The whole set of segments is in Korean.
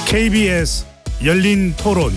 KBS 열린 토론.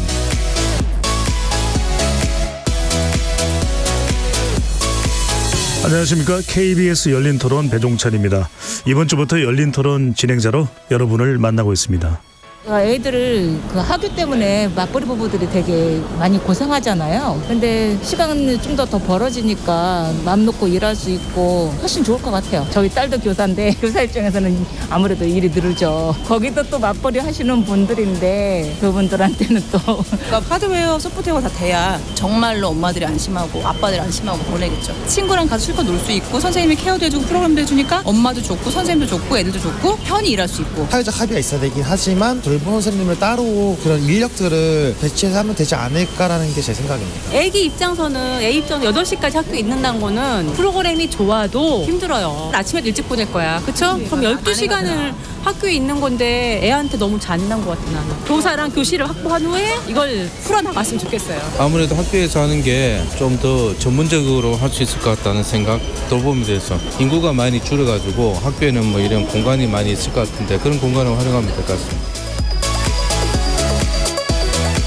안녕하십니까. KBS 열린 토론 배종찬입니다. 이번 주부터 열린 토론 진행자로 여러분을 만나고 있습니다. 애들을 그 학교 때문에 맞벌이 부부들이 되게 많이 고생하잖아요. 근데 시간이 좀 더 벌어지니까 마음 놓고 일할 수 있고 훨씬 좋을 것 같아요. 저희 딸도 교사인데 교사 입장에서는 아무래도 일이 늘죠. 거기도 또 맞벌이 하시는 분들인데 그분들한테는 또 그러니까 하드웨어, 소프트웨어가 다 돼야 정말로 엄마들이 안심하고 아빠들이 안심하고 보내겠죠. 친구랑 같이 실컷 놀 수 있고 선생님이 케어도 해주고 프로그램도 해주니까 엄마도 좋고 선생님도 좋고 애들도 좋고 편히 일할 수 있고. 사회적 합의가 있어야 되긴 하지만 돌봄 선생님을 따로 그런 인력들을 배치해서 하면 되지 않을까라는 게 제 생각입니다. 애기 입장에서는 애 입장 8시까지 학교에 있는다는 거는 프로그램이 좋아도 힘들어요. 아침에 일찍 보낼 거야. 그쵸? 그럼 12시간을 학교에 있는 건데 애한테 너무 잔인한 것 같아 나는. 교사랑 교실을 확보한 후에 이걸 풀어나갔으면 좋겠어요. 아무래도 학교에서 하는 게 좀 더 전문적으로 할 수 있을 것 같다는 생각. 돌봄에 대해서 인구가 많이 줄어가지고 학교에는 뭐 이런 공간이 많이 있을 것 같은데 그런 공간을 활용하면 될 것 같습니다.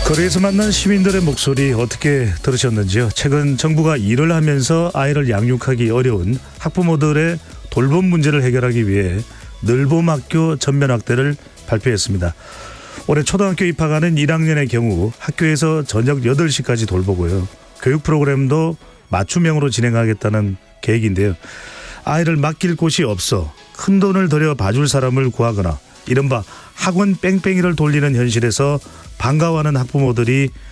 거리에서 만난 시민들의 목소리 어떻게 들으셨는지요? 최근 정부가 일을 하면서 아이를 양육하기 어려운 학부모들의 돌봄 문제를 해결하기 위해 늘봄학교 전면 확대를 발표했습니다. 올해 초등학교 입학하는 1학년의 경우 학교에서 저녁 8시까지 돌보고요. 교육 프로그램도 맞춤형으로 진행하겠다는 계획인데요. 아이를 맡길 곳이 없어 큰 돈을 들여 봐줄 사람을 구하거나 이른바 학원 뺑뺑이를 돌리는 현실에서 반가워하는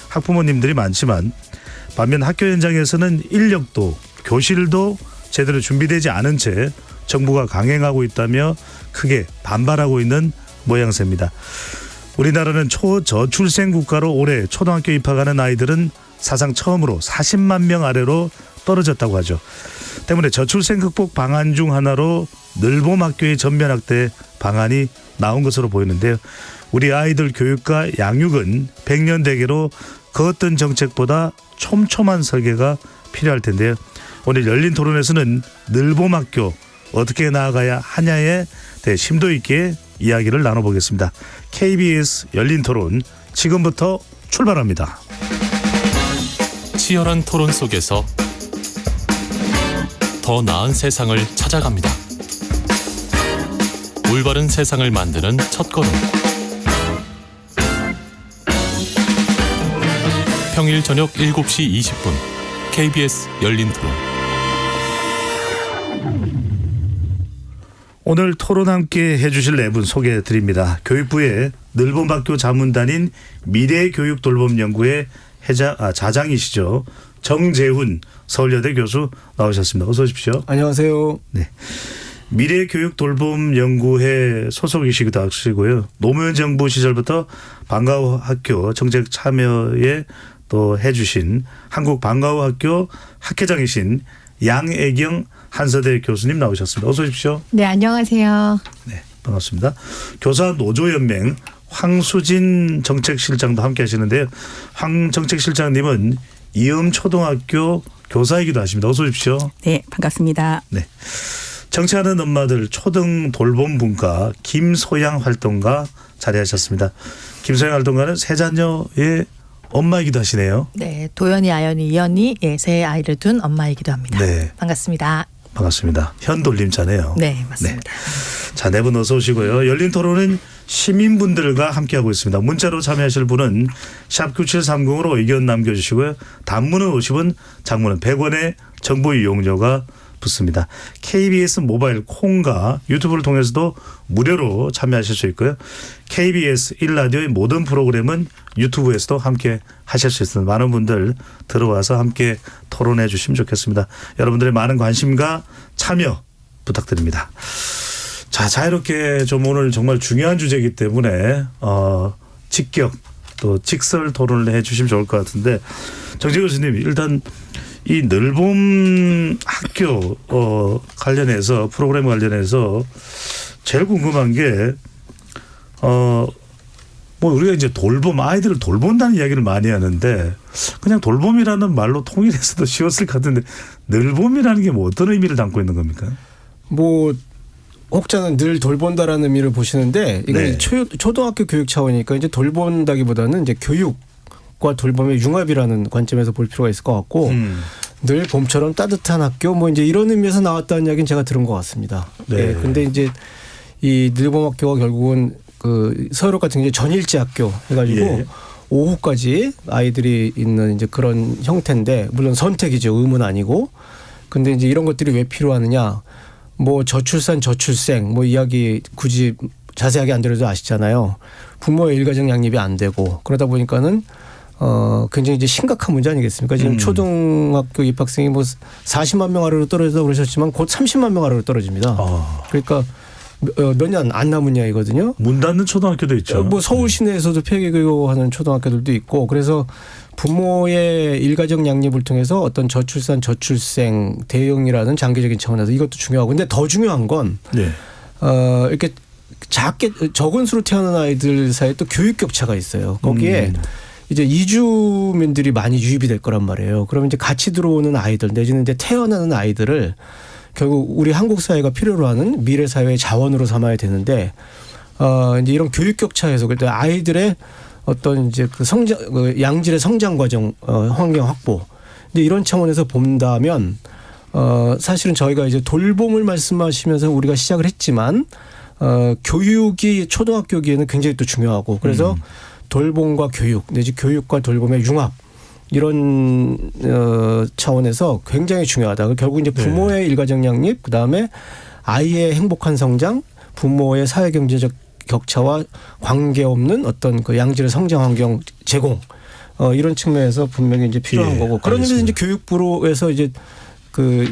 학부모님들이 많지만 반면 학교 현장에서는 인력도 교실도 제대로 준비되지 않은 채 정부가 강행하고 있다며 크게 반발하고 있는 모양새입니다. 우리나라는 초저출생 국가로 올해 초등학교 입학하는 아이들은 사상 처음으로 40만 명 아래로 떨어졌다고 하죠. 때문에 저출생 극복 방안 중 하나로 늘봄학교의 전면 확대 방안이 나온 것으로 보이는데요. 우리 아이들 교육과 양육은 백년대계로 그 어떤 정책보다 촘촘한 설계가 필요할 텐데요. 오늘 열린 토론에서는 늘봄학교 어떻게 나아가야 하냐에 대해 심도 있게 이야기를 나눠보겠습니다. KBS 열린 토론 지금부터 출발합니다. 치열한 토론 속에서 더 나은 세상을 찾아갑니다. 올바른 세상을 만드는 첫걸음. 평일 저녁 7시 20분 KBS 열린 토론. 오늘 토론 함께 해주실 네 분 소개해드립니다. 교육부의 늘봄학교 자문단인 미래교육돌봄연구의 자장이시죠. 정재훈 서울여대 교수 나오셨습니다. 어서 오십시오. 안녕하세요. 네. 미래교육돌봄연구회 소속이시기도 하시고요. 노무현 정부 시절부터 방과후 학교 정책 참여에 또 해주신 한국방과후학교 학회장이신 양애경 한서대 교수님 나오셨습니다. 어서 오십시오. 네, 안녕하세요. 네, 반갑습니다. 교사 노조연맹 황수진 정책실장도 함께 하시는데요. 황 정책실장님은 이음초등학교 교사이기도 하십니다. 어서 오십시오. 네, 반갑습니다. 네. 정치하는 엄마들 초등 돌봄 분과 김소양 활동가 자리하셨습니다. 김소양 활동가는 세 자녀의 엄마이기도 하시네요. 네, 도연이, 아연이, 이연이 세 아이를 둔 엄마이기도 합니다. 네. 반갑습니다. 반갑습니다. 현돌림자네요. 네, 맞습니다. 네. 자, 네 분 어서 오시고요. 열린 토론은 시민분들과 함께하고 있습니다. 문자로 참여하실 분은 샵 9730으로 의견 남겨주시고요. 단문은 50원, 장문은 100원의 정보 이용료가 붙습니다. KBS 모바일 콩과 유튜브를 통해서도 무료로 참여하실 수 있고요. KBS 1라디오의 모든 프로그램은 유튜브에서도 함께 하실 수 있습니다. 많은 분들 들어와서 함께 토론해 주시면 좋겠습니다. 여러분들의 많은 관심과 참여 부탁드립니다. 자, 자유롭게 좀 오늘 정말 중요한 주제이기 때문에 직격 또 직설 토론을 해 주시면 좋을 것 같은데 정재 교수님 일단 이 늘봄 학교 관련해서 프로그램 관련해서 제일 궁금한 게 뭐 우리가 이제 돌봄 아이들을 돌본다는 이야기를 많이 하는데 그냥 돌봄이라는 말로 통일해서도 쉬웠을 것 같은데 늘봄이라는 게 뭐 어떤 의미를 담고 있는 겁니까? 뭐 혹자는 늘 돌본다라는 의미를 보시는데 이건 네. 초등학교 교육 차원이니까 이제 돌본다기보다는 이제 교육과 돌봄의 융합이라는 관점에서 볼 필요가 있을 것 같고 늘 봄처럼 따뜻한 학교 뭐 이제 이런 의미에서 나왔다는 이야기는 제가 들은 것 같습니다. 네. 근데 이제 이 늘봄학교가 결국은 그 서울역 같은 게 전일제 학교 해가지고 예. 오후까지 아이들이 있는 이제 그런 형태인데 물론 선택이죠. 의무는 아니고. 근데 이제 이런 것들이 왜 필요하느냐. 뭐 저출산 저출생 뭐 이야기 굳이 자세하게 안 들어도 아시잖아요. 부모의 일가정 양립이 안 되고 그러다 보니까는 굉장히 이제 심각한 문제 아니겠습니까? 지금 초등학교 입학생이 뭐 40만 명 아래로 떨어진다고 그러셨지만 곧 30만 명 아래로 떨어집니다. 그러니까 몇 년 안 남은 이야기거든요. 문 닫는 초등학교도 있죠. 뭐 서울 시내에서도 폐교하는 초등학교들도 있고 그래서 부모의 일가정 양립을 통해서 어떤 저출산 저출생 대응이라는 장기적인 차원에서 이것도 중요하고 근데 더 중요한 건 네. 이렇게 적은 수로 태어난 아이들 사이에 또 교육 격차가 있어요. 거기에 이제 이주민들이 많이 유입이 될 거란 말이에요. 그러면 이제 같이 들어오는 아이들 내지는 이제 태어나는 아이들을 결국 우리 한국 사회가 필요로 하는 미래 사회의 자원으로 삼아야 되는데 이제 이런 교육 격차에서 그때 아이들의 어떤 이제 그 성장 양질의 성장 과정 환경 확보. 근데 이런 차원에서 본다면 사실은 저희가 이제 돌봄을 말씀하시면서 우리가 시작을 했지만 교육이 초등학교기에는 굉장히 또 중요하고 그래서 돌봄과 교육 내지 교육과 돌봄의 융합 이런 차원에서 굉장히 중요하다. 결국 이제 부모의 일가정 양립 그다음에 아이의 행복한 성장 부모의 사회경제적 격차와 관계없는 어떤 그 양질의 성장 환경 제공 이런 측면에서 분명히 이제 필요한 거고 그런 의미에서 이제 교육부로에서 이제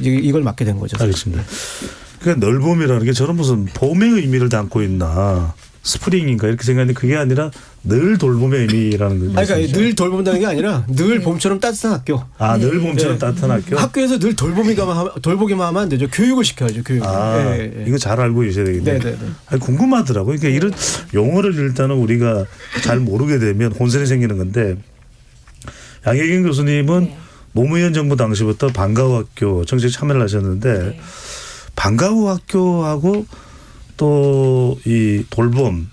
이걸 맡게 된 거죠. 알겠습니다. 그러니까 널봄이라는 게 저는 무슨 봄의 의미를 담고 있나 스프링인가 이렇게 생각하는데 그게 아니라 늘 돌봄의 의미라는 거죠. 그러니까 늘 돌본다는 게 아니라 늘 봄처럼 따뜻한 학교. 늘 봄처럼 따뜻한 학교. 학교에서 늘 돌보기만 하면 안 되죠. 교육을 시켜야죠. 교육. 이거 잘 알고 계셔야 되겠네요. 네네네. 아니, 궁금하더라고요. 그러니까 이런 용어를 일단은 우리가 잘 모르게 되면 혼선이 생기는 건데 양혜경 교수님은 노무현 정부 당시부터 방과후 학교 정책에 참여를 하셨는데 방과후 학교하고 또 이 돌봄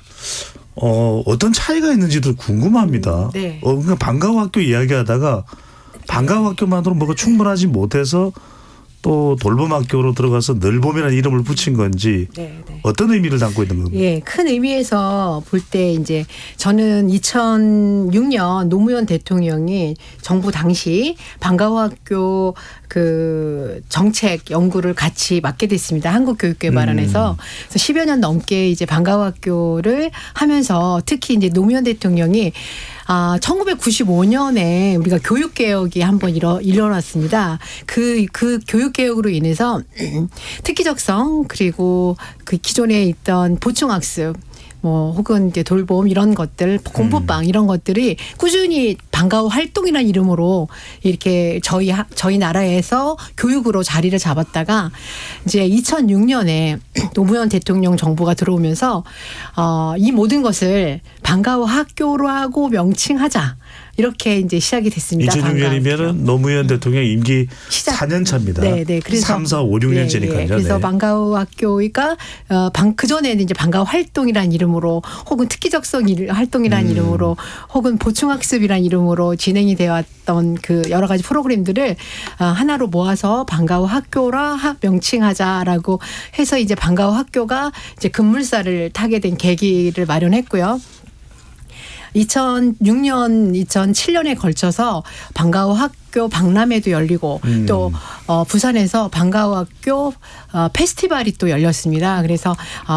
어떤 차이가 있는지도 궁금합니다. 네. 그러니까 방과후 학교 이야기하다가 방과후 학교만으로 뭐가 충분하지 못해서 또 돌봄 학교로 들어가서 늘봄이라는 이름을 붙인 건지 어떤 의미를 담고 있는 겁니까? 예, 큰 의미에서 볼 때 이제 저는 2006년 노무현 대통령이 정부 당시 방과후 학교 그 정책 연구를 같이 맡게 됐습니다. 한국교육개발원에서 그래서 10여 년 넘게 이제 방과후 학교를 하면서 특히 이제 노무현 대통령이 1995년에 우리가 교육개혁이 한번 일어났습니다. 그 교육개혁으로 인해서 특기적성 그리고 그 기존에 있던 보충학습 뭐 혹은 이제 돌봄 이런 것들 공부방 이런 것들이 꾸준히 방과후 활동이라는 이름으로 이렇게 저희 나라에서 교육으로 자리를 잡았다가 이제 2006년에 노무현 대통령 정부가 들어오면서 이 모든 것을 방과후 학교로 하고 명칭하자. 이렇게 이제 시작이 됐습니다. 2006년이면은 노무현 대통령 임기 4년 차입니다. 네. 그래서 3, 4, 5, 6년째니까요. 그래서 방과후 학교가 그 전에는 이제 방과후 활동이라는 이름으로 혹은 특기적성 활동이라는 이름으로 혹은 보충학습이라는 이름으로 진행이 되어 왔던 그 여러 가지 프로그램들을 하나로 모아서 방과후 학교라 명칭하자라고 해서 이제 방과후 학교가 이제 급물살을 타게 된 계기를 마련했고요. 2006년, 2007년에 걸쳐서 방과후 학교 박람회도 열리고 또 부산에서 방과후 학교 페스티벌이 또 열렸습니다. 그래서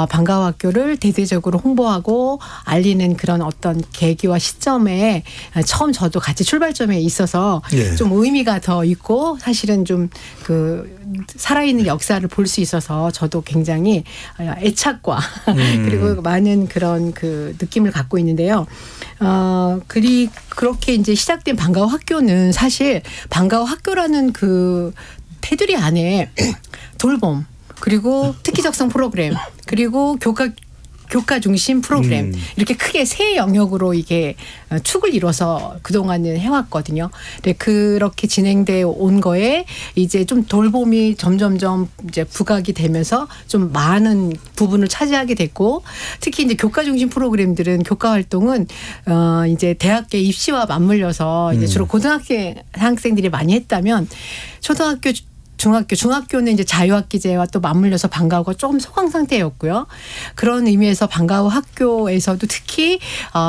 방과후 학교를 대대적으로 홍보하고 알리는 그런 어떤 계기와 시점에 처음 저도 같이 출발점에 있어서 좀 의미가 더 있고 사실은 좀 그 살아있는 역사를 볼 수 있어서 저도 굉장히 애착과 그리고 많은 그런 그 느낌을 갖고 있는데요. 그렇게 이제 시작된 방과후 학교는 사실 방과후 학교라는 그 테두리 안에 돌봄 그리고 특기적성 프로그램 그리고 교과 중심 프로그램 이렇게 크게 세 영역으로 이게 축을 이뤄서 그동안은 해왔거든요. 네, 그렇게 진행돼 온 거에 이제 좀 돌봄이 점점점 이제 부각이 되면서 좀 많은 부분을 차지하게 됐고, 특히 이제 교과 중심 프로그램들은 교과 활동은 이제 대학교 입시와 맞물려서 이제 주로 고등학생들이 많이 했다면 초등학교 중학교는 이제 자유학기제와 또 맞물려서 방과후가 조금 소강 상태였고요. 그런 의미에서 방과후 학교에서도 특히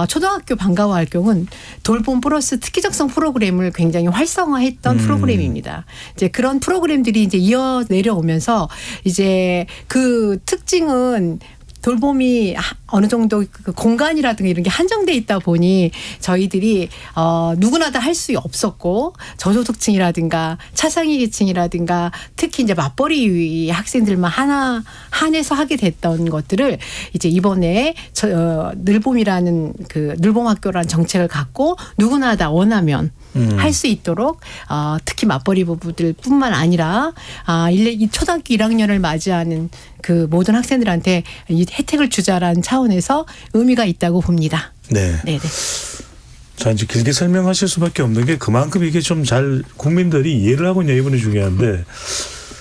초등학교 방과후 활동은 돌봄 플러스 특기적성 프로그램을 굉장히 활성화했던 프로그램입니다. 이제 그런 프로그램들이 이제 이어 내려오면서 이제 그 특징은 돌봄이 어느 정도 그 공간이라든가 이런 게 한정돼 있다 보니 저희들이 누구나 다 할 수 없었고, 저소득층이라든가 차상위 계층이라든가 특히 이제 맞벌이 학생들만 한해서 하게 됐던 것들을 이제 이번에 늘봄이라는 그 늘봄학교라는 정책을 갖고 누구나 다 원하면 할 수 있도록 특히 맞벌이 부부들뿐만 아니라 이 초등학교 1학년을 맞이하는 그 모든 학생들한테 이 혜택을 주자라는 차원에서 의미가 있다고 봅니다. 네. 네네. 자, 이제 길게 설명하실 수밖에 없는 게 그만큼 이게 좀 잘 국민들이 이해를 하고 있냐, 이분이 중요한데,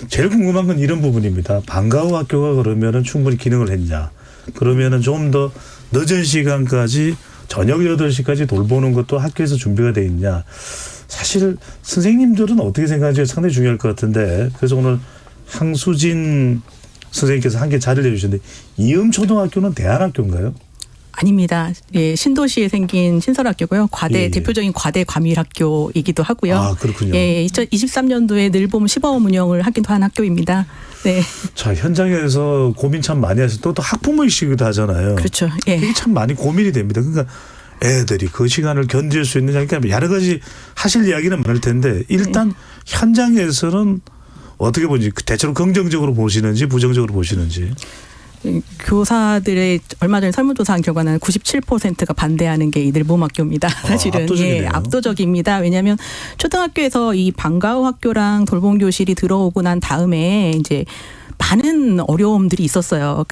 제일 궁금한 건 이런 부분입니다. 방과후 학교가 그러면은 충분히 기능을 했냐? 그러면은 좀 더 늦은 시간까지 저녁 8시까지 돌보는 것도 학교에서 준비가 돼 있냐? 사실 선생님들은 어떻게 생각하는지 상당히 중요할 것 같은데, 그래서 오늘 황수진 선생님께서 한 개 자료를 내주셨는데, 이음초등학교는 대안학교인가요? 아닙니다. 예, 신도시에 생긴 신설학교고요. 과대 대표적인 과대 과밀학교이기도 하고요. 아, 그렇군요. 예, 2023년도에 늘봄 시범 운영을 하기도 한 학교입니다. 네. 자, 현장에서 고민 참 많이 하셔서 또 학부모이시기도 하잖아요. 그렇죠. 예. 이게 참 많이 고민이 됩니다. 그러니까 애들이 그 시간을 견딜 수 있느냐, 그러니까 여러 가지 하실 이야기는 많을 텐데, 일단 현장에서는 어떻게 보는지, 대체로 긍정적으로 보시는지 부정적으로 보시는지. 교사들의 얼마 전에 설문조사한 결과는 97%가 반대하는 게 이 늘봄학교입니다. 사실은 압도적이네요. 예, 압도적입니다. 왜냐하면 초등학교에서 이 방과후 학교랑 돌봄교실이 들어오고 난 다음에 이제 많은 어려움들이 있었어요.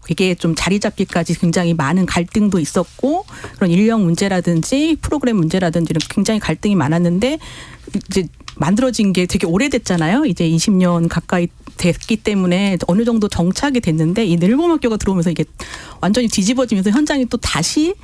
이게 좀 자리 잡기까지 굉장히 많은 갈등도 있었고, 그런 인력 문제라든지 프로그램 문제라든지 굉장히 갈등이 많았는데, 이제 만들어진 게 되게 오래됐잖아요. 이제 20년 가까이 됐기 때문에 어느 정도 정착이 됐는데, 이 늘봄학교가 들어오면서 이게 완전히 뒤집어지면서 현장이 또 다시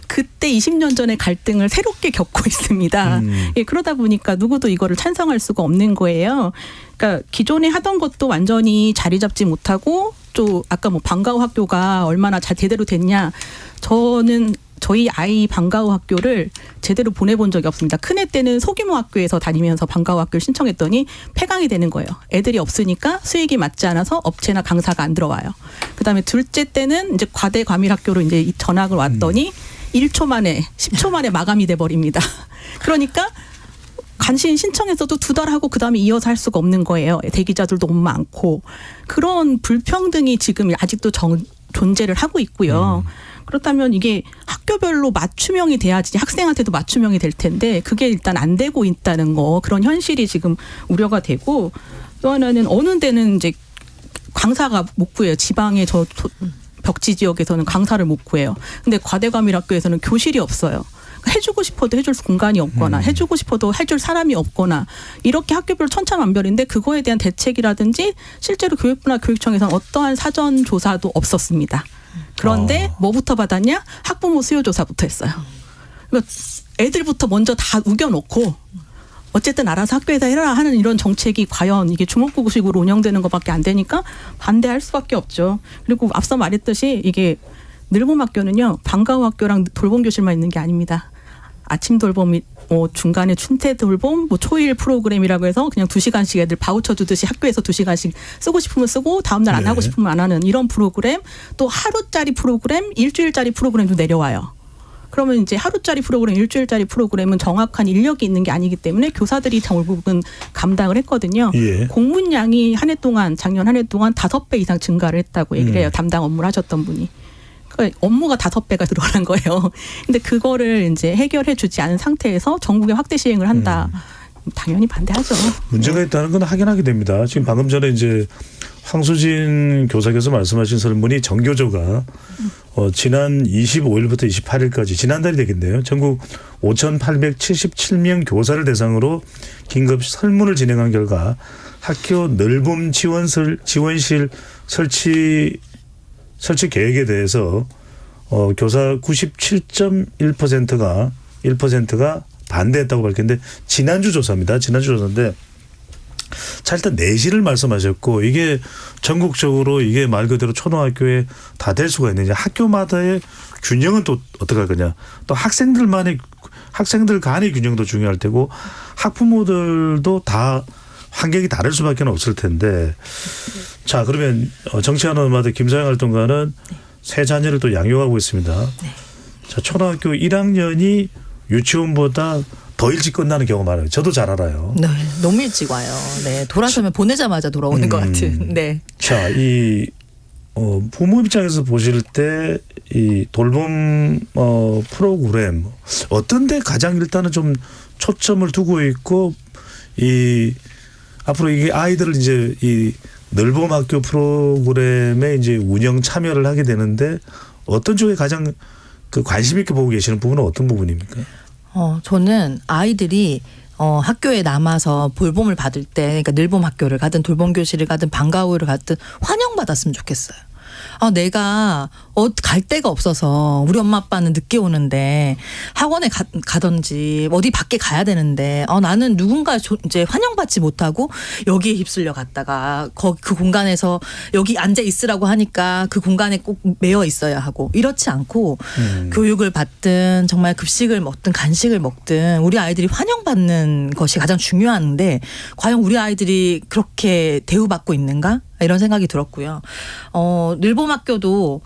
그때 20년 전의 갈등을 새롭게 겪고 있습니다. 예, 그러다 보니까 누구도 이거를 찬성할 수가 없는 거예요. 그러니까 기존에 하던 것도 완전히 자리 잡지 못하고, 또 아까 뭐 방과후 학교가 얼마나 잘 제대로 됐냐. 저는 저희 아이 방과후 학교를 제대로 보내본 적이 없습니다. 큰애 때는 소규모 학교에서 다니면서 방과후 학교를 신청했더니 폐강이 되는 거예요. 애들이 없으니까 수익이 맞지 않아서 업체나 강사가 안 들어와요. 그다음에 둘째 때는 이제 과대 과밀 학교로 이제 전학을 왔더니 1초 만에 10초 만에 마감이 돼 버립니다. 그러니까 간신히 신청했어도 2달 하고 그다음에 이어서 할 수가 없는 거예요. 대기자들도 너무 많고, 그런 불평등이 지금 아직도 존재를 하고 있고요. 그렇다면 이게 학교별로 맞춤형이 돼야지 학생한테도 맞춤형이 될 텐데, 그게 일단 안 되고 있다는 거, 그런 현실이 지금 우려가 되고, 또 하나는 어느 데는 이제 강사가 못 구해요. 지방의 벽지 지역에서는 강사를 못 구해요. 근데 과대과밀 학교에서는 교실이 없어요. 해주고 싶어도 해줄 공간이 없거나 해주고 싶어도 해줄 사람이 없거나, 이렇게 학교별로 천차만별인데 그거에 대한 대책이라든지 실제로 교육부나 교육청에서는 어떠한 사전 조사도 없었습니다. 그런데 뭐부터 받았냐? 학부모 수요 조사부터 했어요. 그러니까 애들부터 먼저 다 우겨놓고 어쨌든 알아서 학교에다 해라 하는 이런 정책이 과연 이게 주먹구구식으로 운영되는 것밖에 안 되니까 반대할 수밖에 없죠. 그리고 앞서 말했듯이 이게 늘봄학교는요, 방과후 학교랑 돌봄교실만 있는 게 아닙니다. 아침 돌봄이 중간에 춘태 돌봄, 초일 프로그램이라고 해서 그냥 2시간씩 애들 바우처 주듯이 학교에서 2시간씩 쓰고 싶으면 쓰고 다음날 안 하고 싶으면 안 하는 이런 프로그램, 또 하루짜리 프로그램, 일주일짜리 프로그램도 내려와요. 그러면 이제 하루짜리 프로그램, 일주일짜리 프로그램은 정확한 인력이 있는 게 아니기 때문에 교사들이 결국은 감당을 했거든요. 예. 공문량이 작년 한 해 동안 5배 이상 증가를 했다고 얘기를 해요. 담당 업무를 하셨던 분이. 그러니까 업무가 5배가 늘어난 거예요. 근데 그거를 이제 해결해 주지 않은 상태에서 전국에 확대 시행을 한다. 당연히 반대하죠. 문제가 있다는 건 확인하게 됩니다. 지금 방금 전에 이제 황수진 교사께서 말씀하신 설문이 정교조가 지난 25일부터 28일까지 지난달이 되겠네요. 전국 5,877명 교사를 대상으로 긴급 설문을 진행한 결과 학교 늘봄 지원실 설치 계획에 대해서 교사 97.1%가 반대했다고 밝혔는데 지난주 조사입니다. 지난주 조사인데 자 일단 내실을 말씀하셨고 이게 전국적으로 이게 말 그대로 초등학교에 다 될 수가 있느냐 학교마다의 균형은 또 어떻게 할 거냐 또 학생들 간의 균형도 중요할 테고 학부모들도 다 환경이 다를 수밖에 없을 텐데 자 그러면 정치하는 엄마들 김서영 활동가는 세 자녀를 또 양육하고 있습니다. 자 초등학교 1학년이 유치원보다 더 일찍 끝나는 경우가 많아요. 저도 잘 알아요. 네, 너무 일찍 와요. 네, 돌아서면 보내자마자 돌아오는 것 같은. 네. 자, 이 부모 입장에서 보실 때 이 돌봄 프로그램 어떤데 가장 일단은 좀 초점을 두고 있고 이 앞으로 이게 아이들을 이제 이 늘봄 학교 프로그램에 이제 운영 참여를 하게 되는데 어떤 쪽에 가장 그 관심 있게 보고 계시는 부분은 어떤 부분입니까? 저는 아이들이 학교에 남아서 돌봄을 받을 때 그러니까 늘봄 학교를 가든 돌봄 교실을 가든 방과후를 가든 환영받았으면 좋겠어요. 내가 갈 데가 없어서 우리 엄마 아빠는 늦게 오는데 학원에 가든지 어디 밖에 가야 되는데 나는 누군가 이제 환영받지 못하고 여기에 휩쓸려 갔다가 그 공간에서 여기 앉아 있으라고 하니까 그 공간에 꼭 매여 있어야 하고 이렇지 않고 교육을 받든 정말 급식을 먹든 간식을 먹든 우리 아이들이 환영받는 것이 가장 중요한데 과연 우리 아이들이 그렇게 대우받고 있는가? 이런 생각이 들었고요. 늘봄 학교도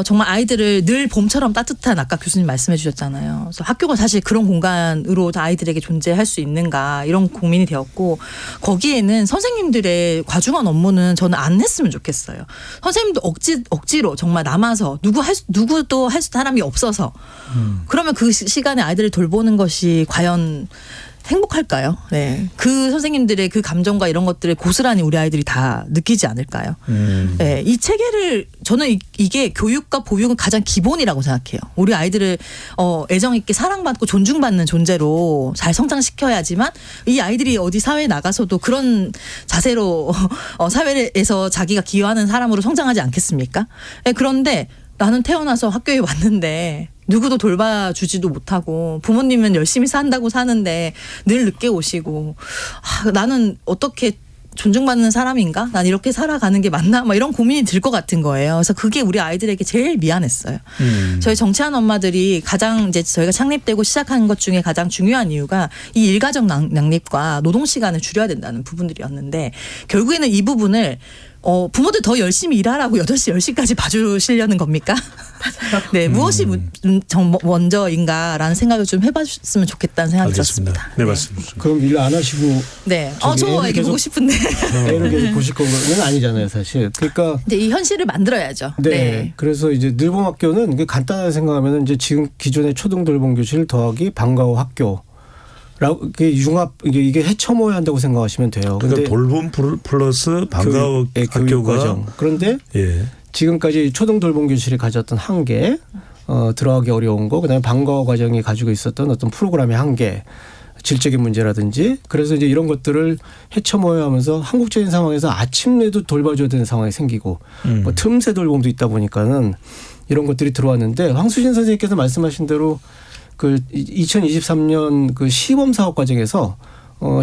정말 아이들을 늘 봄처럼 따뜻한 아까 교수님 말씀해 주셨잖아요. 그래서 학교가 사실 그런 공간으로 아이들에게 존재할 수 있는가 이런 고민이 되었고 거기에는 선생님들의 과중한 업무는 저는 안 했으면 좋겠어요. 선생님도 억지로 정말 남아서 누구도 할 사람이 없어서 그러면 그 시간에 아이들을 돌보는 것이 과연 행복할까요? 네. 그 선생님들의 그 감정과 이런 것들을 고스란히 우리 아이들이 다 느끼지 않을까요? 네. 이 체계를 저는 이게 교육과 보육은 가장 기본이라고 생각해요. 우리 아이들을 애정 있게 사랑받고 존중받는 존재로 잘 성장시켜야지만 이 아이들이 어디 사회에 나가서도 그런 자세로 사회에서 자기가 기여하는 사람으로 성장하지 않겠습니까? 네. 그런데 나는 태어나서 학교에 왔는데 누구도 돌봐주지도 못하고 부모님은 열심히 산다고 사는데 늘 늦게 오시고 나는 어떻게 존중받는 사람인가? 난 이렇게 살아가는 게 맞나? 막 이런 고민이 들 것 같은 거예요. 그래서 그게 우리 아이들에게 제일 미안했어요. 저희 정치하는 엄마들이 가장 이제 저희가 창립되고 시작한 것 중에 가장 중요한 이유가 이 일가정 낭립과 노동 시간을 줄여야 된다는 부분들이었는데 결국에는 이 부분을 부모들 더 열심히 일하라고 8시, 10시까지 봐주시려는 겁니까? 맞아요. 네, 무엇이 먼저인가라는 생각을 좀 해봤으면 좋겠다는 생각이 알겠습니다. 들었습니다. 네, 맞습니다. 그럼 일 안 하시고 네, 저 애기 보고 싶은데 애를 계속 보실 거는 아니잖아요, 사실. 그러니까 이제 이 현실을 만들어야죠. 네. 네. 그래서 이제 늘봄 학교는 간단하게 생각하면 이제 지금 기존의 초등 돌봄 교실 더하기 방과후 학교. 이게 융합 이게 헤쳐모여야 한다고 생각하시면 돼요. 그러니까 돌봄 플러스 방과후 교육 과정. 그런데 지금까지 초등 돌봄 교실이 가졌던 한계, 들어가기 어려운 거, 그다음에 방과후 과정이 가지고 있었던 어떤 프로그램의 한계, 질적인 문제라든지 그래서 이제 이런 것들을 헤쳐모여 하면서 한국적인 상황에서 아침에도 돌봐줘야 되는 상황이 생기고 뭐 틈새 돌봄도 있다 보니까는 이런 것들이 들어왔는데 황수진 선생님께서 말씀하신 대로 그 2023년 그 시범 사업 과정에서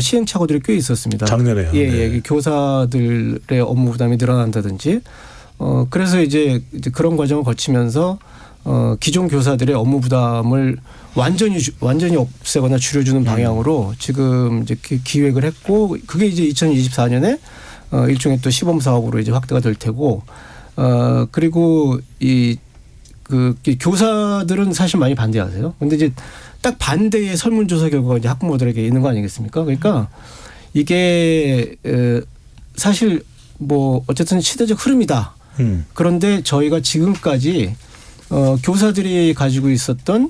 시행착오들이 꽤 있었습니다. 작년에요. 예. 교사들의 업무 부담이 늘어난다든지 그래서 이제 그런 과정을 거치면서 기존 교사들의 업무 부담을 완전히 없애거나 줄여주는 방향으로 지금 이제 기획을 했고 그게 이제 2024년에 일종의 또 시범 사업으로 이제 확대가 될 테고 그리고 그 교사들은 사실 많이 반대하세요. 근데 이제 딱 반대의 설문조사 결과가 이제 학부모들에게 있는 거 아니겠습니까? 그러니까 이게 사실 뭐 어쨌든 시대적 흐름이다. 그런데 저희가 지금까지 교사들이 가지고 있었던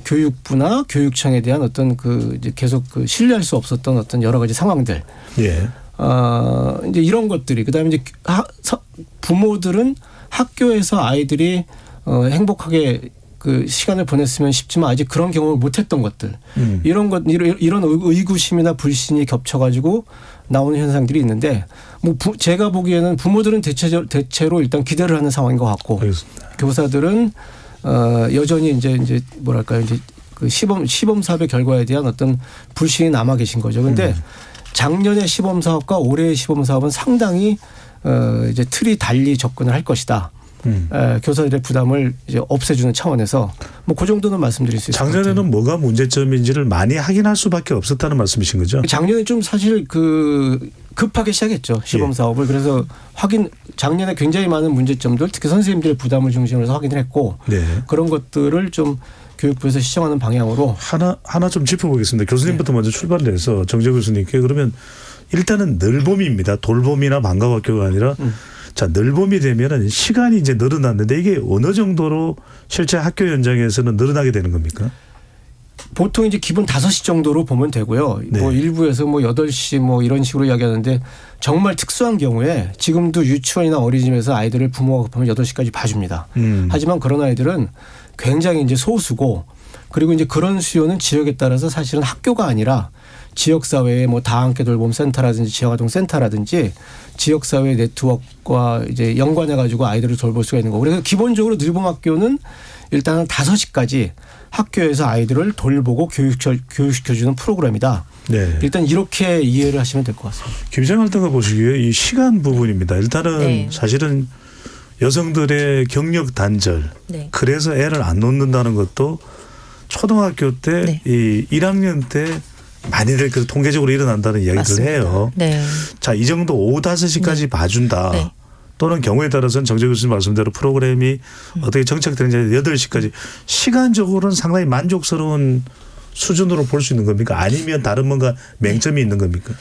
교육부나 교육청에 대한 어떤 그 이제 계속 그 신뢰할 수 없었던 어떤 여러 가지 상황들. 이제 이런 것들이 그다음에 이제 부모들은 학교에서 아이들이 행복하게 그 시간을 보냈으면 싶지만 아직 그런 경험을 못했던 것들 이런 의구심이나 불신이 겹쳐가지고 나오는 현상들이 있는데 뭐 제가 보기에는 부모들은 대체로 일단 기대를 하는 상황인 것 같고 알겠습니다. 교사들은 여전히 이제 뭐랄까요 이제 그 시범 사업의 결과에 대한 어떤 불신이 남아 계신 거죠. 그런데 작년의 시범 사업과 올해의 시범 사업은 상당히 이제 틀이 달리 접근을 할 것이다. 교사들의 부담을 이제 없애주는 차원에서 뭐 그 정도는 말씀드릴 수 있을 것 같아요. 작년에는 뭐가 문제점인지를 많이 확인할 수밖에 없었다는 말씀이신 거죠? 작년에 좀 사실 급하게 시작했죠. 시범 사업을. 그래서 작년에 굉장히 많은 문제점들 특히 선생님들의 부담을 중심으로 해서 확인을 했고 네. 그런 것들을 좀 교육부에서 시정하는 방향으로 하나 좀 짚어보겠습니다. 교수님부터 먼저 출발을 해서 정재 교수님께 그러면 일단은 늘봄입니다. 돌봄이나 방과학교가 아니라 자, 늘봄이 되면은 시간이 이제 늘어났는데 이게 어느 정도로 실제 학교 현장에서는 늘어나게 되는 겁니까? 보통 이제 기본 5시 정도로 보면 되고요. 네. 뭐 일부에서 뭐 8시 뭐 이런 식으로 이야기하는데 정말 특수한 경우에 지금도 유치원이나 어린이집에서 아이들을 부모가 급하면 8시까지 봐줍니다. 하지만 그런 아이들은 굉장히 이제 소수고 그리고 이제 그런 수요는 지역에 따라서 사실은 학교가 아니라 지역사회의 뭐 다함께 돌봄 센터라든지 지역아동 센터라든지 지역사회 네트워크와 이제 연관해가지고 아이들을 돌볼 수가 있는 거고 그래서 기본적으로 늘봄학교는 일단은 5시까지 학교에서 아이들을 돌보고 교육시켜주는 프로그램이다. 네. 일단 이렇게 이해를 하시면 될 것 같습니다. 김장할때가 보시기에 이 시간 부분입니다. 일단은 네. 사실은 여성들의 경력 단절 네. 그래서 애를 안 놓는다는 것도 초등학교 때 네. 이 1학년 때 많이들 그 통계적으로 일어난다는 이야기를 맞습니다. 해요. 네. 자, 이 정도 오후 5시까지 네. 봐준다. 네. 또는 경우에 따라서는 정재 교수님 말씀대로 프로그램이 어떻게 정착되는지 8시까지 시간적으로는 상당히 만족스러운 수준으로 볼 수 있는 겁니까? 아니면 다른 뭔가 맹점이 있는 겁니까?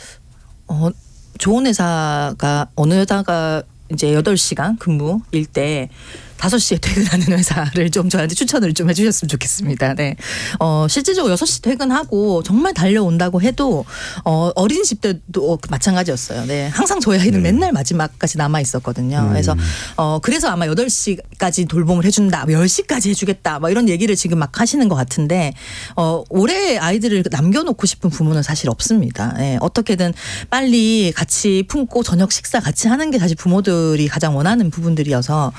좋은 회사가 어느 회사가 이제 8시간 근무일 때 5시에 퇴근하는 회사를 좀 저한테 추천을 좀 해주셨으면 좋겠습니다. 네. 실질적으로 6시 퇴근하고 정말 달려온다고 해도 어린이집 때도 마찬가지였어요. 네. 항상 저희 아이는 맨날 마지막까지 남아 있었거든요. 그래서 그래서 아마 8시까지 돌봄을 해준다, 10시까지 해주겠다, 뭐 이런 얘기를 지금 막 하시는 것 같은데 올해 아이들을 남겨놓고 싶은 부모는 사실 없습니다. 네. 어떻게든 빨리 같이 품고 저녁 식사 같이 하는 게 사실 부모들이 가장 원하는 부분들이어서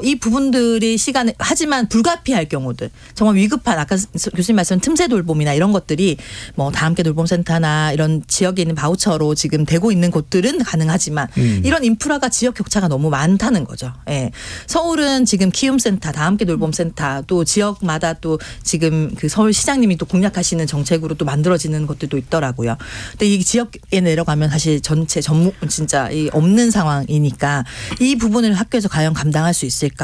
이 부분들이 시간에 하지만 불가피할 경우들 정말 위급한 아까 교수님 말씀 틈새 돌봄이나 이런 것들이 뭐 다함께 돌봄센터나 이런 지역에 있는 바우처로 지금 되고 있는 곳들은 가능하지만 이런 인프라가 지역 격차가 너무 많다는 거죠. 예. 서울은 지금 키움센터, 다함께 돌봄센터 또 지역마다 또 지금 그 서울시장님이 또 공략하시는 정책으로 또 만들어지는 것들도 있더라고요. 근데 이 지역에 내려가면 사실 전체 진짜 이 없는 상황이니까 이 부분을 학교에서 과연 감당할 수 있을까?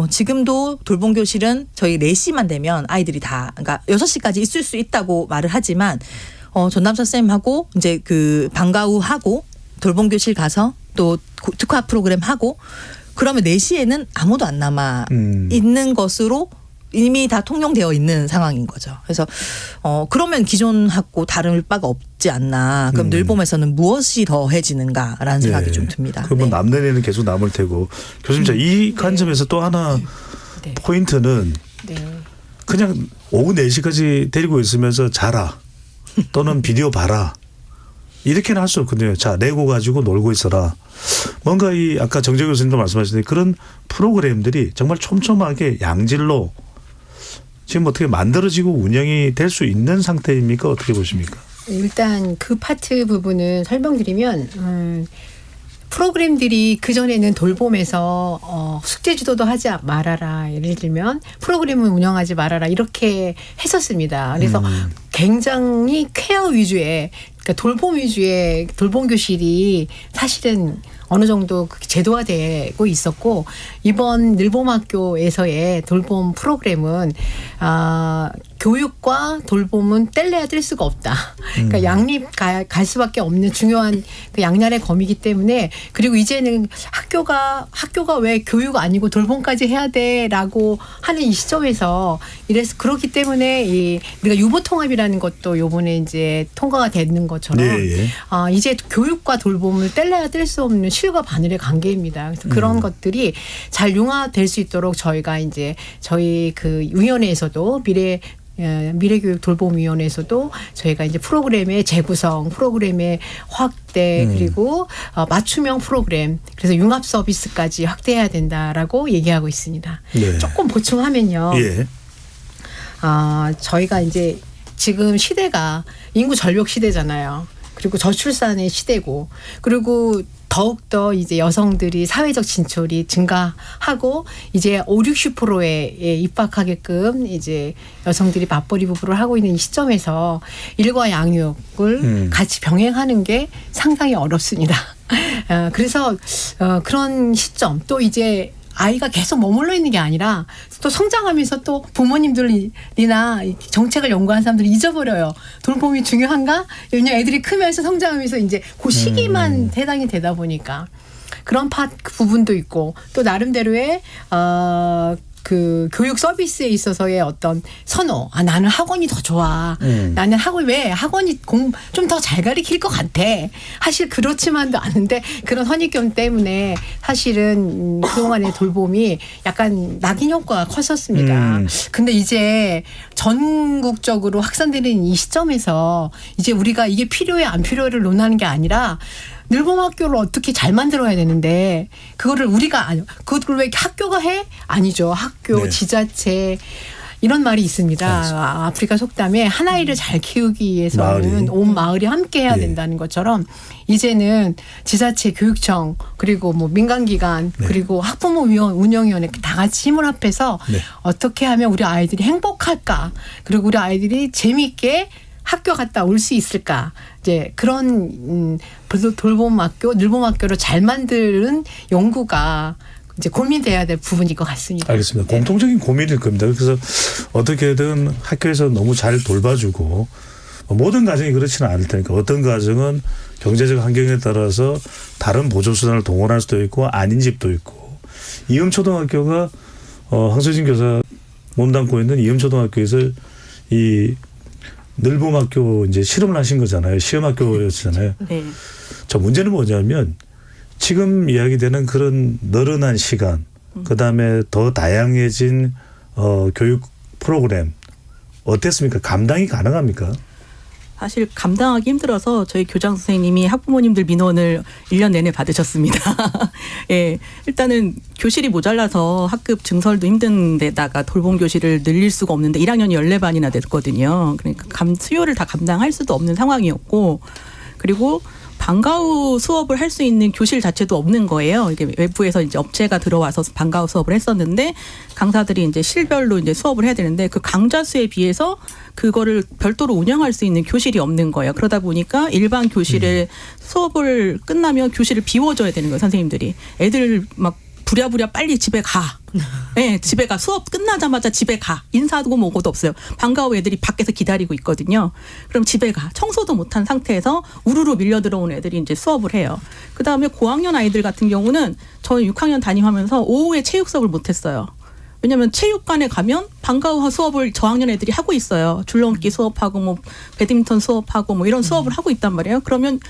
지금도 돌봄 교실은 저희 4시만 되면 아이들이 다 그러니까 6시까지 있을 수 있다고 말을 하지만 전담 선생님하고 이제 그 방과 후 하고 돌봄 교실 가서 또 특화 프로그램 하고 그러면 4시에는 아무도 안 남아 있는 것으로 이미 다 통용되어 있는 상황인 거죠. 그래서 그러면 기존하고 다를 바가 없지 않나. 그럼 늘봄에서는 무엇이 더해지는가라는 생각이 네. 좀 듭니다. 그러면 네. 남는 애는 계속 남을 테고 교수님 자, 이 관점에서 또 하나 네. 포인트는 네. 그냥 오후 4시까지 데리고 있으면서 자라 또는 비디오 봐라 이렇게는 할 수 없거든요. 자, 레고 가지고 놀고 있어라. 뭔가 이 아까 정재 교수님도 말씀하셨는데 그런 프로그램들이 정말 촘촘하게 양질로 지금 어떻게 만들어지고 운영이 될 수 있는 상태입니까? 어떻게 보십니까? 일단 그 파트 부분은 설명드리면 프로그램들이 그전에는 돌봄에서 숙제 주도도 하지 말아라. 예를 들면 프로그램을 운영하지 말아라. 이렇게 했었습니다. 그래서 굉장히 케어 위주의 그러니까 돌봄 위주의 돌봄 교실이 사실은 어느 정도 제도화되고 있었고 이번 늘봄학교에서의 돌봄 프로그램은 교육과 돌봄은 뗄래야 뗄 수가 없다. 그러니까 양립 갈 수밖에 없는 중요한 그 양날의 검이기 때문에 그리고 이제는 학교가 왜 교육 아니고 돌봄까지 해야 돼라고 하는 이 시점에서 이래서 그렇기 때문에 우리가 유보통합이라는 것도 요번에 이제 통과가 되는 것처럼 이제 교육과 돌봄을 뗄래야 뗄 수 없는 실과 바늘의 관계입니다. 그래서 그런 것들이 잘 융화될 수 있도록 저희가 이제 저희 그 위원회에서도 미래교육 돌봄위원회에서도 저희가 이제 프로그램의 재구성, 프로그램의 확대 그리고 맞춤형 프로그램 그래서 융합 서비스까지 확대해야 된다라고 얘기하고 있습니다. 네. 조금 보충하면요. 예. 저희가 이제 지금 시대가 인구 절벽 시대잖아요. 그리고 저출산의 시대고 그리고 더욱더 이제 여성들이 사회적 진출이 증가하고 이제 60-60%에 입학하게끔 이제 여성들이 맞벌이 부부를 하고 있는 이 시점에서 일과 양육을 같이 병행하는 게 상당히 어렵습니다. 그래서 그런 시점 또 이제 아이가 계속 머물러 있는 게 아니라 또 성장하면서 또 부모님들이나 정책을 연구하는 사람들이 잊어버려요. 돌봄이 중요한가? 왜냐면 애들이 크면서 성장하면서 이제 그 시기만 해당이 되다 보니까 그런 부분도 있고 또 나름대로의 그 교육 서비스에 있어서의 어떤 선호. 나는 학원이 더 좋아. 나는 학원이 좀 더 잘 가르칠 것 같아. 사실 그렇지만도 않은데 그런 선입견 때문에 사실은 그동안의 돌봄이 약간 낙인 효과가 컸었습니다. 근데 이제 전국적으로 확산되는 이 시점에서 이제 우리가 이게 필요해 안 필요해를 논하는 게 아니라 늘봄학교를 어떻게 잘 만들어야 되는데 그거를 그걸 왜 학교가 해? 아니죠. 학교, 지자체 이런 말이 있습니다. 아프리카 속담에 한 아이를 잘 키우기 위해서는 온 마을이 함께 해야 된다는 것처럼 이제는 지자체, 교육청 그리고 뭐 민간기관 그리고 학부모 운영위원회 다 같이 힘을 합해서 어떻게 하면 우리 아이들이 행복할까 그리고 우리 아이들이 재미있게 학교 갔다 올 수 있을까? 이제 그런 돌봄학교, 늘봄학교를 잘 만드는 연구가 이제 고민돼야 될 부분일 것 같습니다. 알겠습니다. 공통적인 고민일 겁니다. 그래서 어떻게든 학교에서 너무 잘 돌봐주고 모든 가정이 그렇지는 않을 테니까 어떤 가정은 경제적 환경에 따라서 다른 보조수단을 동원할 수도 있고 아닌 집도 있고 이음초등학교가 황소진 교사 몸담고 있는 이음초등학교에서 이 늘봄학교 이제 실험을 하신 거잖아요. 시험학교였잖아요. 네. 저 문제는 뭐냐면 지금 이야기되는 그런 늘어난 시간, 그다음에 더 다양해진 교육 프로그램 어땠습니까? 감당이 가능합니까? 사실 감당하기 힘들어서 저희 교장 선생님이 학부모님들 민원을 1년 내내 받으셨습니다. 예, 일단은 교실이 모자라서 학급 증설도 힘든 데다가 돌봄 교실을 늘릴 수가 없는데 1학년이 14반이나 됐거든요. 그러니까 수요를 다 감당할 수도 없는 상황이었고 그리고 방과 후 수업을 할 수 있는 교실 자체도 없는 거예요. 이게 외부에서 이제 업체가 들어와서 방과 후 수업을 했었는데 강사들이 이제 실별로 이제 수업을 해야 되는데 그 강좌 수에 비해서 그거를 별도로 운영할 수 있는 교실이 없는 거예요. 그러다 보니까 일반 교실에 수업을 끝나면 교실을 비워줘야 되는 거예요. 선생님들이. 애들 막 부랴부랴 빨리 집에 가. 네, 집에 가. 수업 끝나자마자 집에 가. 인사하고 뭐고도 없어요. 방과 후 애들이 밖에서 기다리고 있거든요. 그럼 집에 가. 청소도 못한 상태에서 우르르 밀려 들어온 애들이 이제 수업을 해요. 그다음에 고학년 아이들 같은 경우는 저는 6학년 담임하면서 오후에 체육 수업을 못했어요. 왜냐하면 체육관에 가면 방과 후 수업을 저학년 애들이 하고 있어요. 줄넘기 수업하고 뭐 배드민턴 수업하고 뭐 이런 수업을 하고 있단 말이에요. 그러면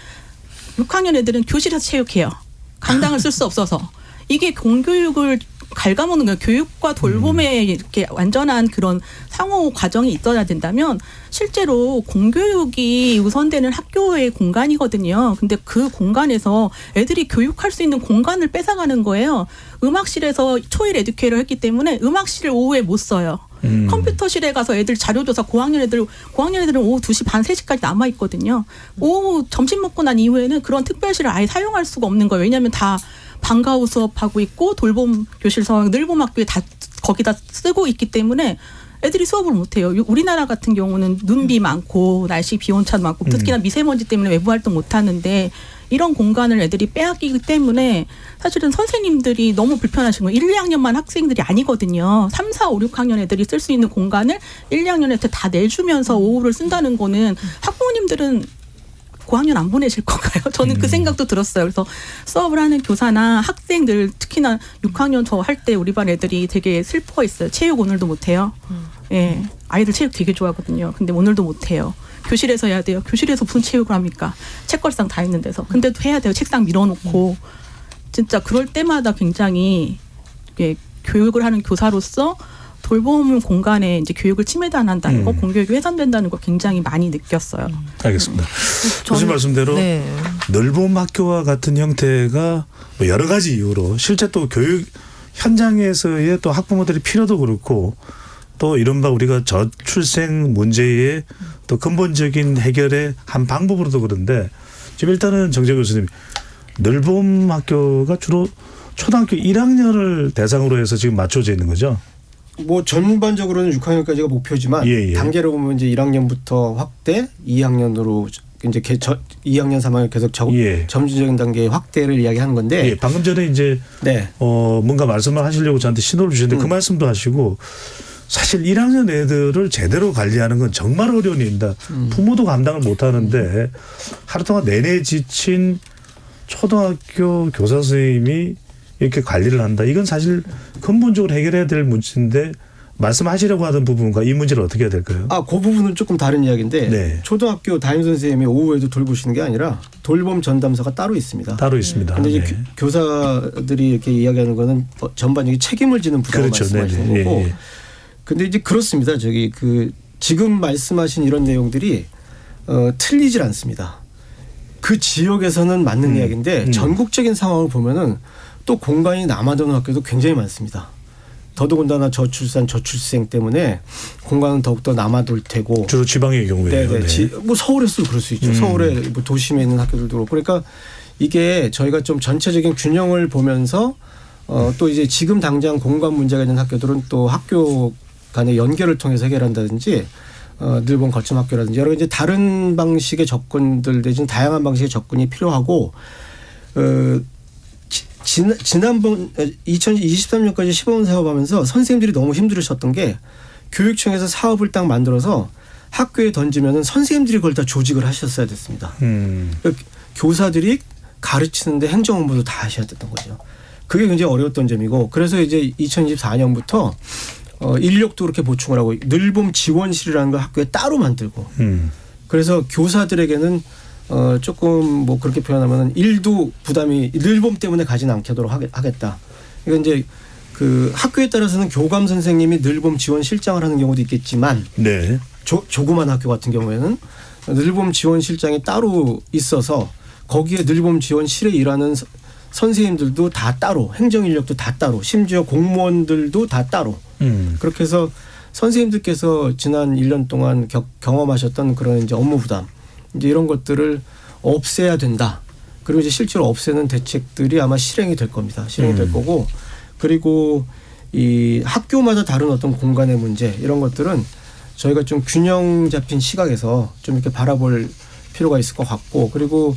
6학년 애들은 교실에서 체육해요. 강당을 쓸 수 없어서. 이게 공교육을 갉아먹는 거예요. 교육과 돌봄에 이렇게 완전한 그런 상호 과정이 있어야 된다면 실제로 공교육이 우선되는 학교의 공간이거든요. 근데 그 공간에서 애들이 교육할 수 있는 공간을 뺏어가는 거예요. 음악실에서 초일 에듀케이를 했기 때문에 음악실을 오후에 못 써요. 컴퓨터실에 가서 애들 자료조사 고학년 애들은 오후 2시 반 3시까지 남아있거든요. 오후 점심 먹고 난 이후에는 그런 특별실을 아예 사용할 수가 없는 거예요. 왜냐하면 다 방과 후 수업하고 있고 돌봄 교실 상황 늘봄학교에 다 거기다 쓰고 있기 때문에 애들이 수업을 못해요. 우리나라 같은 경우는 눈비 많고 날씨 비온차 많고 특히나 미세먼지 때문에 외부 활동 못하는데 이런 공간을 애들이 빼앗기기 때문에 사실은 선생님들이 너무 불편하신 거예요. 1, 2학년만 학생들이 아니거든요. 3, 4, 5, 6학년 애들이 쓸 수 있는 공간을 1, 2학년한테 다 내주면서 오후를 쓴다는 거는 학부모님들은 고학년 안 보내실 건가요? 저는 그 생각도 들었어요. 그래서 수업을 하는 교사나 학생들, 특히나 6학년 저 할 때 우리 반 애들이 되게 슬퍼했어요. 체육 오늘도 못해요. 예, 아이들 체육 되게 좋아하거든요. 근데 오늘도 못해요. 교실에서 해야 돼요. 교실에서 무슨 체육을 합니까? 책걸상 다 있는 데서. 근데도 해야 돼요. 책상 밀어놓고. 진짜 그럴 때마다 굉장히 교육을 하는 교사로서 돌봄 공간에 이제 교육을 침해도 안 한다는 거, 공교육이 훼손된다는 거 굉장히 많이 느꼈어요. 알겠습니다. 교수님 말씀대로 늘봄 학교와 같은 형태가 뭐 여러 가지 이유로 실제 또 교육 현장에서의 또 학부모들의 필요도 그렇고 또 이른바 우리가 저출생 문제의 또 근본적인 해결의 한 방법으로도 그런데 지금 일단은 정재 교수님 늘봄 학교가 주로 초등학교 1학년을 대상으로 해서 지금 맞춰져 있는 거죠? 뭐 전반적으로는 6학년까지가 목표지만 단계로 보면 이제 1학년부터 확대, 2학년으로 이제 2학년, 3학년 계속 점진적인 단계의 확대를 이야기하는 건데 방금 전에 이제 뭔가 말씀을 하시려고 저한테 신호를 주셨는데 그 말씀도 하시고 사실 1학년 애들을 제대로 관리하는 건 정말 어려운 일입니다. 부모도 감당을 못 하는데 하루 동안 내내 지친 초등학교 교사 선생님이 이렇게 관리를 한다. 이건 사실 근본적으로 해결해야 될 문제인데 말씀하시려고 하던 부분과 이 문제를 어떻게 해야 될까요? 그 부분은 조금 다른 이야기인데 초등학교 담임 선생님이 오후에도 돌보시는 게 아니라 돌봄 전담사가 따로 있습니다. 따로 있습니다. 근데 이제 교사들이 이렇게 이야기하는 거는 전반적인 책임을 지는 부담을 말씀하시는 거고. 근데 이제 그렇습니다. 지금 말씀하신 이런 내용들이 틀리질 않습니다. 그 지역에서는 맞는 이야기인데 전국적인 상황을 보면은 또 공간이 남아도는 학교도 굉장히 많습니다. 더더군다나 저출생 때문에 공간은 더욱더 남아돌 테고. 주로 지방의 경우에요. 뭐 서울에서도 그럴 수 있죠. 서울의 뭐 도심에 있는 학교들도 그렇고. 그러니까 이게 저희가 좀 전체적인 균형을 보면서 또 이제 지금 당장 공간 문제가 있는 학교들은 또 학교 간의 연결을 통해서 해결한다든지 늘봄 거점 학교라든지 여러 이제 다른 방식의 접근들 대신 다양한 방식의 접근이 필요하고 지난번 2023년까지 시범 사업하면서 선생님들이 너무 힘들으셨던 게 교육청에서 사업을 딱 만들어서 학교에 던지면은 선생님들이 그걸 다 조직을 하셨어야 됐습니다. 그러니까 교사들이 가르치는데 행정 업무도 다 하셔야 됐던 거죠. 그게 굉장히 어려웠던 점이고 그래서 이제 2024년부터 인력도 그렇게 보충을 하고 늘봄 지원실이라는 걸 학교에 따로 만들고 그래서 교사들에게는 조금 뭐 그렇게 표현하면 일도 부담이 늘봄 때문에 가지는 않도록 하겠다. 이건 이제 그 학교에 따라서는 교감 선생님이 늘봄 지원 실장을 하는 경우도 있겠지만 조그만 학교 같은 경우에는 늘봄 지원 실장이 따로 있어서 거기에 늘봄 지원실에 일하는 선생님들도 다 따로 행정 인력도 다 따로 심지어 공무원들도 다 따로 그렇게 해서 선생님들께서 지난 1년 동안 경험하셨던 그런 이제 업무 부담 이제 이런 것들을 없애야 된다. 그리고 이제 실제로 없애는 대책들이 아마 실행이 될 겁니다. 실행이 될 거고 그리고 이 학교마다 다른 어떤 공간의 문제 이런 것들은 저희가 좀 균형 잡힌 시각에서 좀 이렇게 바라볼 필요가 있을 것 같고 그리고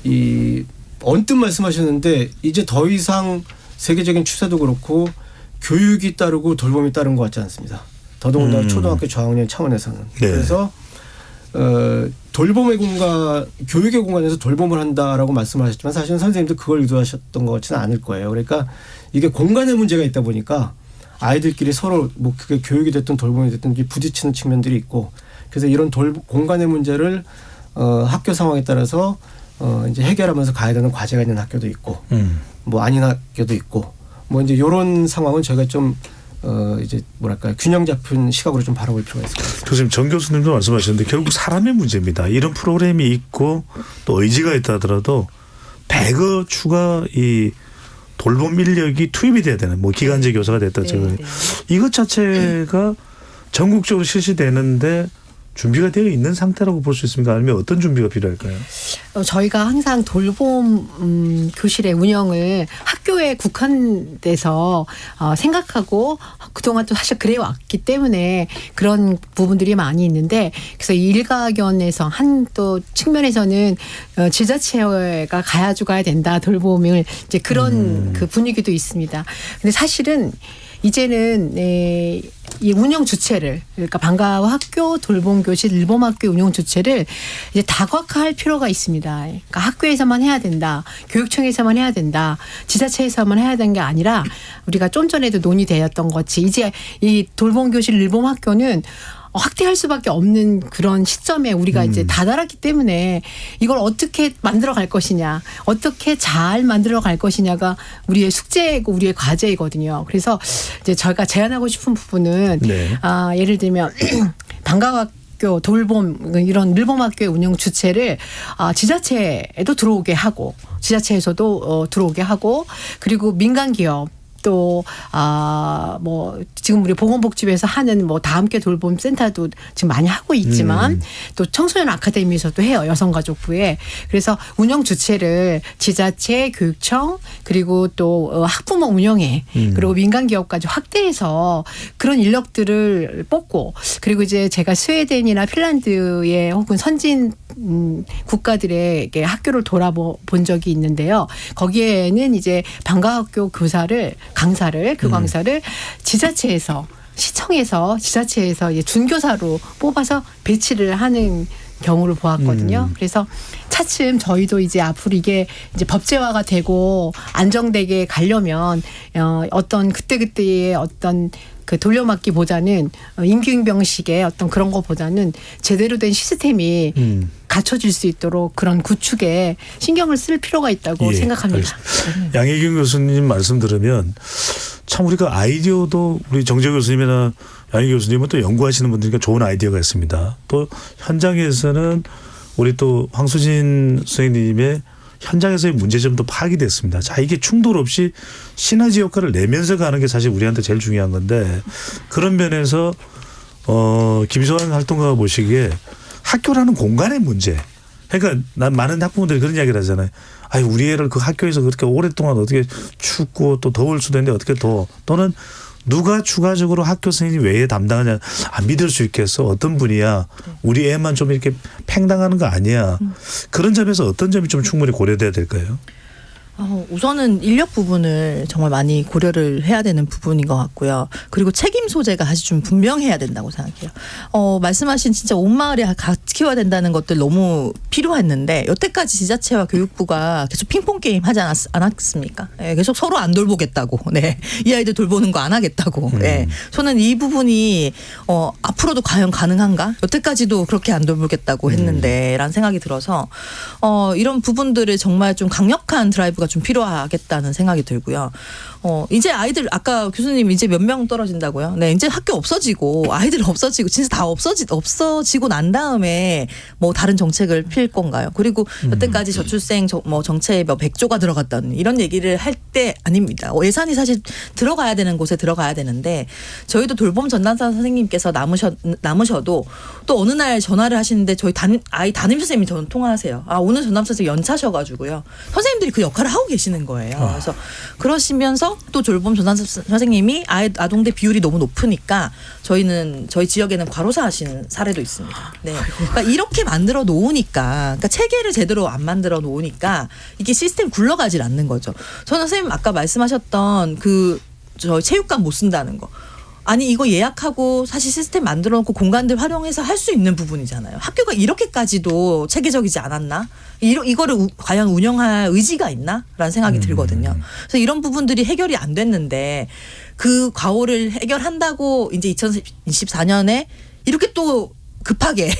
이 언뜻 말씀하셨는데 이제 더 이상 세계적인 추세도 그렇고 교육이 따르고 돌봄이 따른 것 같지 않습니다. 더더군다나 초등학교 저학년 차원에서는 그래서 돌봄의 공간, 교육의 공간에서 돌봄을 한다라고 말씀하셨지만 사실은 선생님도 그걸 의도하셨던 것 같지는 않을 거예요. 그러니까 이게 공간에 문제가 있다 보니까 아이들끼리 서로 뭐 그게 교육이 됐든 돌봄이 됐든 부딪히는 측면들이 있고 그래서 이런 공간의 문제를 학교 상황에 따라서 이제 해결하면서 가야 되는 과제가 있는 학교도 있고 뭐 아닌 학교도 있고 뭐 이제 이런 상황은 저희가 좀 이제 뭐랄까요 균형 잡힌 시각으로 좀 바라볼 필요가 있을 것 같습니다. 교수님 정 교수님도 말씀하셨는데 결국 사람의 문제입니다. 이런 프로그램이 있고 또 의지가 있다 하더라도 100여 추가 이 돌봄 인력이 투입이 돼야 되는 뭐 기간제 교사가 됐다. 이것 자체가 전국적으로 실시되는데 준비가 되어 있는 상태라고 볼 수 있습니까? 아니면 어떤 준비가 필요할까요? 저희가 항상 돌봄 교실의 운영을 학교에 국한돼서 생각하고 그동안 또 사실 그래 왔기 때문에 그런 부분들이 많이 있는데, 그래서 일가견에서 한 또 측면에서는 지자체가 가야 된다 돌봄을 이제 그런 그 분위기도 있습니다. 근데 사실은 이제는 이 운영 주체를, 그러니까 방과후 학교, 돌봄교실, 일범학교 운영 주체를 이제 다각화할 필요가 있습니다. 그러니까 학교에서만 해야 된다, 교육청에서만 해야 된다, 지자체에서만 해야 되는 게 아니라 우리가 좀 전에도 논의되었던 것이 이제 이 돌봄교실, 일범학교는 확대할 수밖에 없는 그런 시점에 우리가 이제 다다랐기 때문에 이걸 어떻게 만들어 갈 것이냐, 어떻게 잘 만들어 갈 것이냐가 우리의 숙제이고 우리의 과제이거든요. 그래서 이제 저희가 제안하고 싶은 부분은 예를 들면 방과학교, 돌봄 이런 일범학교의 운영 주체를 지자체에도 들어오게 하고, 지자체에서도 들어오게 하고, 그리고 민간 기업 또 뭐 지금 우리 보건복지부에서 하는 뭐 다함께 돌봄 센터도 지금 많이 하고 있지만 또 청소년 아카데미에서도 해요, 여성가족부에. 그래서 운영 주체를 지자체, 교육청, 그리고 또 학부모 운영회, 그리고 민간 기업까지 확대해서 그런 인력들을 뽑고, 그리고 이제 제가 스웨덴이나 핀란드의 혹은 선진 국가들의 학교를 돌아본 적이 있는데요. 거기에는 이제 방과학교 교사를, 강사를, 교강사를 지자체에서, 시청에서, 지자체에서 이제 준교사로 뽑아서 배치를 하는 경우를 보았거든요. 그래서 차츰 저희도 이제 앞으로 이게 이제 법제화가 되고 안정되게 가려면 어떤 그때그때의 어떤 그 돌려막기보다는 임기응변식의 어떤 그런 것보다는 제대로 된 시스템이 갖춰질 수 있도록 그런 구축에 신경을 쓸 필요가 있다고 생각합니다. 양혜경 교수님 말씀 들으면 참 우리가 아이디어도 우리 정재 교수님이나 양혜경 교수님은 또 연구하시는 분들이니까 좋은 아이디어가 있습니다. 또 현장에서는 우리 또 황수진 선생님의 현장에서의 문제점도 파악이 됐습니다. 자, 이게 충돌 없이 시너지 효과를 내면서 가는 게 사실 우리한테 제일 중요한 건데, 그런 면에서 김소환 활동가가 보시기에 학교라는 공간의 문제. 그러니까 난 많은 학부모들이 그런 이야기를 하잖아요. 아유, 우리 애를 그 학교에서 그렇게 오랫동안 어떻게 춥고 또 더울 수도 있는데 어떻게 또는 누가 추가적으로 학교 선생님 외에 담당하냐, 믿을 수 있겠어, 어떤 분이야, 우리 애만 좀 이렇게 팽당하는 거 아니야. 그런 점에서 어떤 점이 좀 충분히 고려돼야 될까요? 우선은 인력 부분을 정말 많이 고려를 해야 되는 부분인 것 같고요. 그리고 책임 소재가 사실 좀 분명해야 된다고 생각해요. 말씀하신 진짜 온 마을에 같이 키워야 된다는 것들 너무 필요했는데, 여태까지 지자체와 교육부가 계속 핑퐁 게임 하지 않았습니까? 네, 계속 서로 안 돌보겠다고, 이 아이들 돌보는 거 안 하겠다고. 저는 이 부분이 앞으로도 과연 가능한가? 여태까지도 그렇게 안 돌보겠다고 했는데라는 생각이 들어서 이런 부분들을 정말 좀 강력한 드라이브가 좀 필요하겠다는 생각이 들고요. 이제 아이들, 아까 교수님 이제 몇 명 떨어진다고요? 네, 이제 학교 없어지고 아이들 없어지고 진짜 다 없어지고 난 다음에 뭐 다른 정책을 필 건가요? 그리고 여태까지 저출생 정책에 뭐 100조가 들어갔다는 이런 얘기를 할 때 아닙니다. 예산이 사실 들어가야 되는 곳에 들어가야 되는데, 저희도 돌봄 전담사 선생님께서 남으셔도 또 어느 날 전화를 하시는데 저희 아이 담임 선생님이 저는 통화하세요. 오늘 전담사 선생님 연차셔가지고요. 선생님들이 그 역할을 하고 계시는 거예요. 그래서 그러시면서 또 돌봄 전담사 선생님이 아동대 비율이 너무 높으니까 저희 지역에는 과로사 하시는 사례도 있습니다. 네. 그러니까 이렇게 만들어 놓으니까, 그러니까 체계를 제대로 안 만들어 놓으니까 이게 시스템 굴러가질 않는 거죠. 저는 선생님 아까 말씀하셨던 저 체육관 못 쓴다는 거. 아니, 이거 예약하고 사실 시스템 만들어 놓고 공간들 활용해서 할 수 있는 부분이잖아요. 학교가 이렇게까지도 체계적이지 않았나? 이거를 과연 운영할 의지가 있나? 라는 생각이 들거든요. 그래서 이런 부분들이 해결이 안 됐는데 그 과오를 해결한다고 이제 2024년에 이렇게 또 급하게